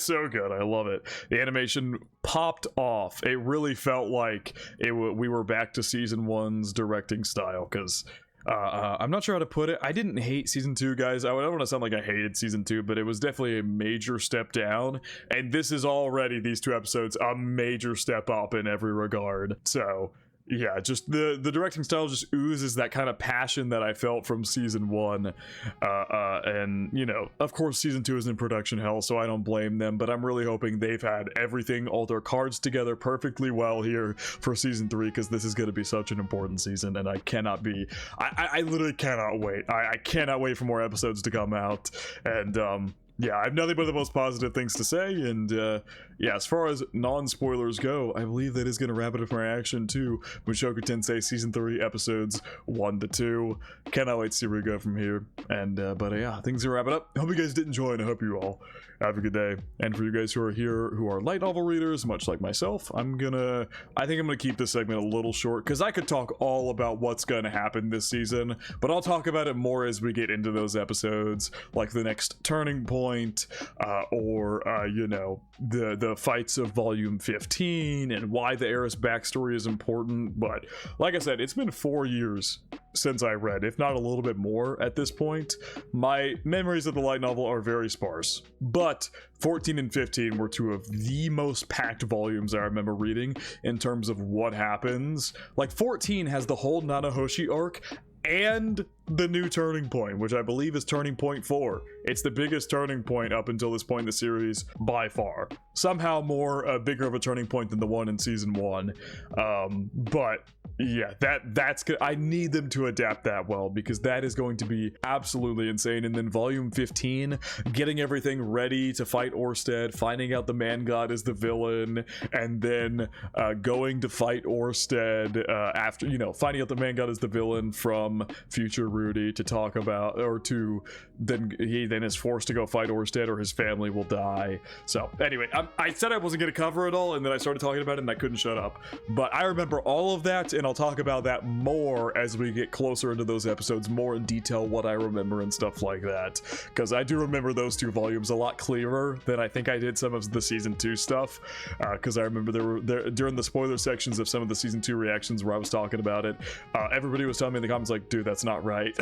so good. I love it. The animation popped off. It really felt like we were back to season 1's directing style, because I'm not sure how to put it. I didn't hate season 2, guys. I don't want to sound like I hated season 2, but it was definitely a major step down. And this is already, these 2 episodes, a major step up in every regard. So yeah, just the directing style just oozes that kind of passion that I felt from season 1. And, you know, of course season 2 is in production hell, so I don't blame them, but I'm really hoping they've had everything, all their cards together perfectly well here for season 3, because this is going to be such an important season, and I literally cannot wait. I cannot wait for more episodes to come out. And yeah, I have nothing but the most positive things to say. And yeah, as far as non-spoilers go, I believe that is going to wrap it up for my reaction to Mushoku Tensei Season 3 episodes 1 to 2. Cannot wait to see where we go from here. And but yeah, things are wrap it up. I hope you guys did enjoy, and I hope you all have a good day. And for you guys who are here who are light novel readers, much like myself, I think I'm gonna keep this segment a little short, because I could talk all about what's gonna happen this season, but I'll talk about it more as we get into those episodes, like the next turning point, or you know, the fights of volume 15 and why the ERIS backstory is important. But like I said, it's been 4 years since I read, if not a little bit more at this point. My memories of the light novel are very sparse, but 14 and 15 were 2 of the most packed volumes I remember reading in terms of what happens. Like, 14 has the whole Nanahoshi arc and the new turning point, which I believe is turning point 4. It's the biggest turning point up until this point in the series by far. Somehow more bigger of a turning point than the one in season 1. But yeah, that's good. I need them to adapt that well, because that is going to be absolutely insane. And then volume 15, getting everything ready to fight Orsted, finding out the man god is the villain, and then going to fight Orsted after, you know, finding out the man god is the villain from future Rudy to talk about, or to then he then is forced to go fight Orsted or his family will die. So anyway, I said I wasn't going to cover it all, and then I started talking about it and I couldn't shut up. But I remember all of that, and I'll talk about that more as we get closer into those episodes, more in detail, what I remember and stuff like that, because I do remember those 2 volumes a lot clearer than I think I did some of the season 2 stuff, because I remember there during the spoiler sections of some of the season 2 reactions where I was talking about it, everybody was telling me in the comments like, dude, that's not right.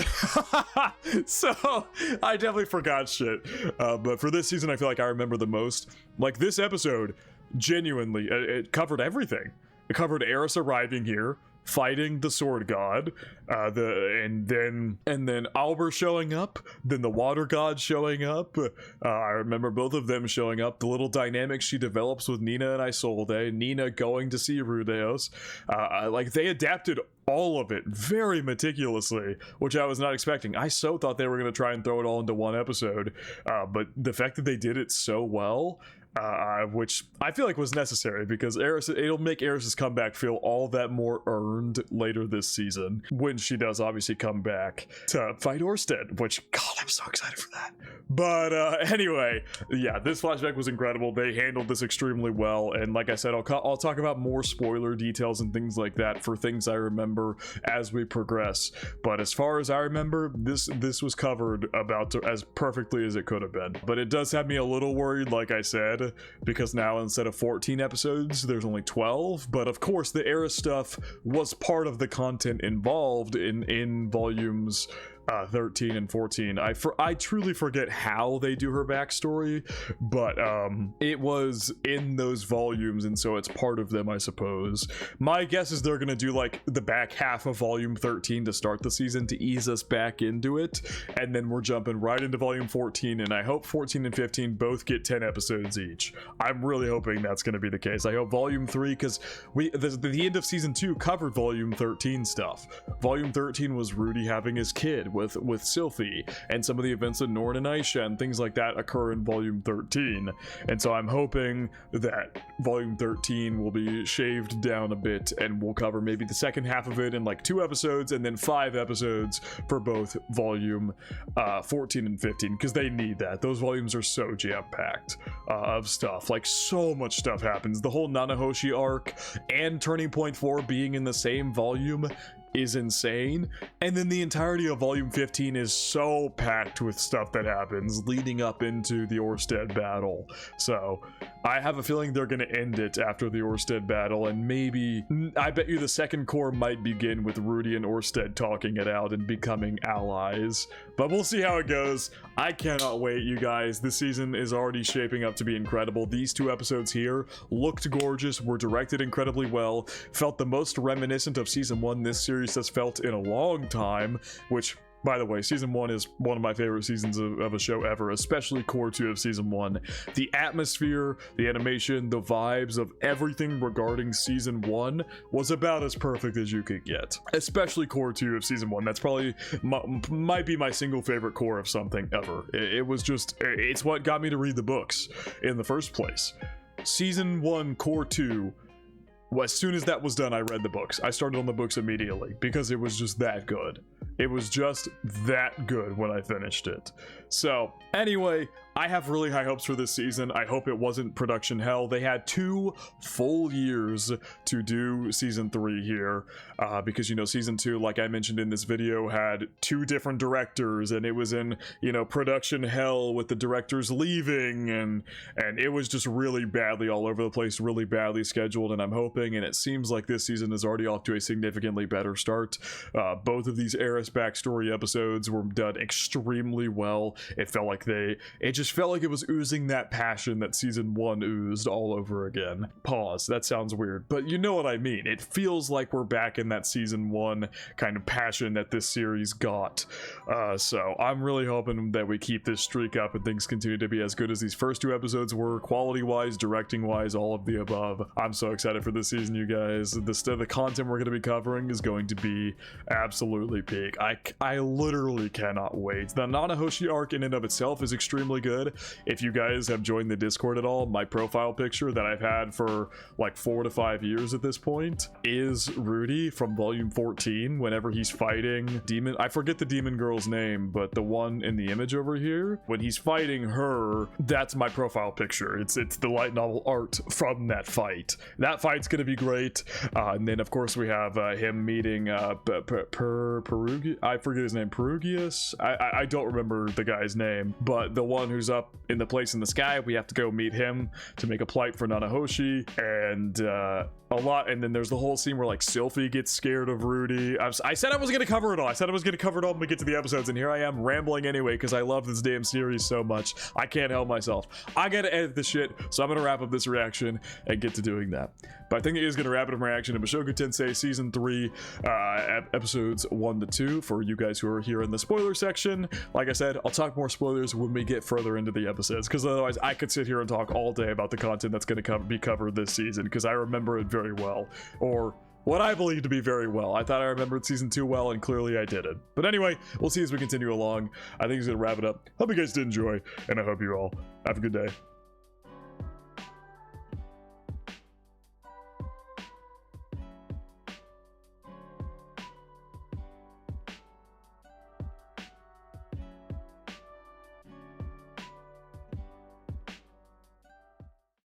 So I definitely forgot shit, but for this season I feel like I remember the most. Like, this episode genuinely, it covered everything. It covered Eris arriving here, fighting the sword god, and then Albert showing up, then the water god showing up. I remember both of them showing up. The little dynamic she develops with Nina and Isolde, Nina going to see Rudeus, like they adapted all of it very meticulously, which I was not expecting. I so thought they were going to try and throw it all into one episode, but the fact that they did it so well, which I feel like was necessary, because it'll make Eris's comeback feel all that more earned later this season when she does obviously come back to fight Orsted, which, God, I'm so excited for that. But anyway, yeah, this flashback was incredible. They handled this extremely well, and like I said, I'll talk about more spoiler details and things like that for things I remember as we progress. But as far as I remember, this was covered as perfectly as it could have been. But it does have me a little worried, like I said, because now instead of 14 episodes, there's only 12. But of course, the ERIS stuff was part of the content involved in volumes 13 and 14. I truly forget how they do her backstory, but it was in those volumes, and so it's part of them, I suppose. My guess is they're gonna do like the back half of volume 13 to start the season to ease us back into it, and then we're jumping right into volume 14, and I hope 14 and 15 both get 10 episodes each. I'm really hoping that's gonna be the case. I hope volume 3, because the end of season 2 covered volume 13 stuff. Volume 13 was Rudy having his kid with Sylphie, and some of the events of Norn and Aisha and things like that occur in volume 13, and so I'm hoping that volume 13 will be shaved down a bit, and we'll cover maybe the second half of it in like 2 episodes, and then 5 episodes for both volume 14 and 15, because they need that. Those volumes are so jam-packed of stuff. Like, so much stuff happens. The whole Nanahoshi arc and Turning Point 4 being in the same volume is insane, and then the entirety of volume 15 is so packed with stuff that happens leading up into the Orsted battle. So I have a feeling they're going to end it after the Orsted battle, and maybe, I bet you the second core might begin with Rudy and Orsted talking it out and becoming allies, but we'll see how it goes. I cannot wait, you guys. This season is already shaping up to be incredible. These 2 episodes here looked gorgeous, were directed incredibly well, felt the most reminiscent of season 1 this series has felt in a long time, which, by the way, season 1 is one of my favorite seasons of a show ever, especially core 2 of season 1. The atmosphere, the animation, the vibes of everything regarding season 1 was about as perfect as you could get, especially core 2 of season 1. That's probably might be my single favorite core of something ever. It was just, it's what got me to read the books in the first place. Season 1 core 2, as soon as that was done, I read the books. I started on the books immediately because it was just that good. It was just that good when I finished it. So anyway, I have really high hopes for this season. I hope it wasn't production hell. They had 2 full years to do season 3 here, because, you know, season 2, like I mentioned in this video, had 2 different directors, and it was in, you know, production hell with the directors leaving, and it was just really badly all over the place, really badly scheduled. And I'm hoping, and it seems like this season is already off to a significantly better start. Both of these ERIS backstory episodes were done extremely well. It felt like it just felt like it was oozing that passion that season 1 oozed all over again. Pause, that sounds weird, but you know what I mean. It feels like we're back in that season 1 kind of passion that this series got. So I'm really hoping that we keep this streak up and things continue to be as good as these first 2 episodes were, quality-wise, directing-wise, all of the above. I'm so excited for this season, you guys. The content we're going to be covering is going to be absolutely peak. I literally cannot wait. The Nanahoshi arc in and of itself is extremely good. If you guys have joined the Discord at all, my profile picture that I've had for like 4 to 5 years at this point is Rudy from volume 14 whenever he's fighting demon. I forget the demon girl's name, but the one in the image over here, when he's fighting her, that's my profile picture. It's the light novel art from that fight. That fight's gonna be great. And then of course we have him meeting Perugius. I forget his name. Perugius. I don't remember the guy's name, but the one who's up in the place in the sky, we have to go meet him to make a plight for Nanahoshi. And a lot. And then there's the whole scene where like Sylphie gets scared of Rudy. I said I was gonna cover it all. I said I was gonna cover it all when we get to the episodes, and here I am rambling anyway because I love this damn series so much. I can't help myself. I gotta edit this shit, so I'm gonna wrap up this reaction and get to doing that. But I think it is gonna wrap it up my reaction to Mushoku Tensei season 3, episodes 1 to 2 for you guys who are here in the spoiler section. Like I said, I'll talk more spoilers when we get further into the episodes, because otherwise I could sit here and talk all day about the content that's going to be covered this season, because I remember it very well, or what I believe to be very well. I thought I remembered season 2 well, and clearly I didn't. But anyway, we'll see as we continue along. I think he's going to wrap it up. Hope you guys did enjoy, and I hope you all have a good day.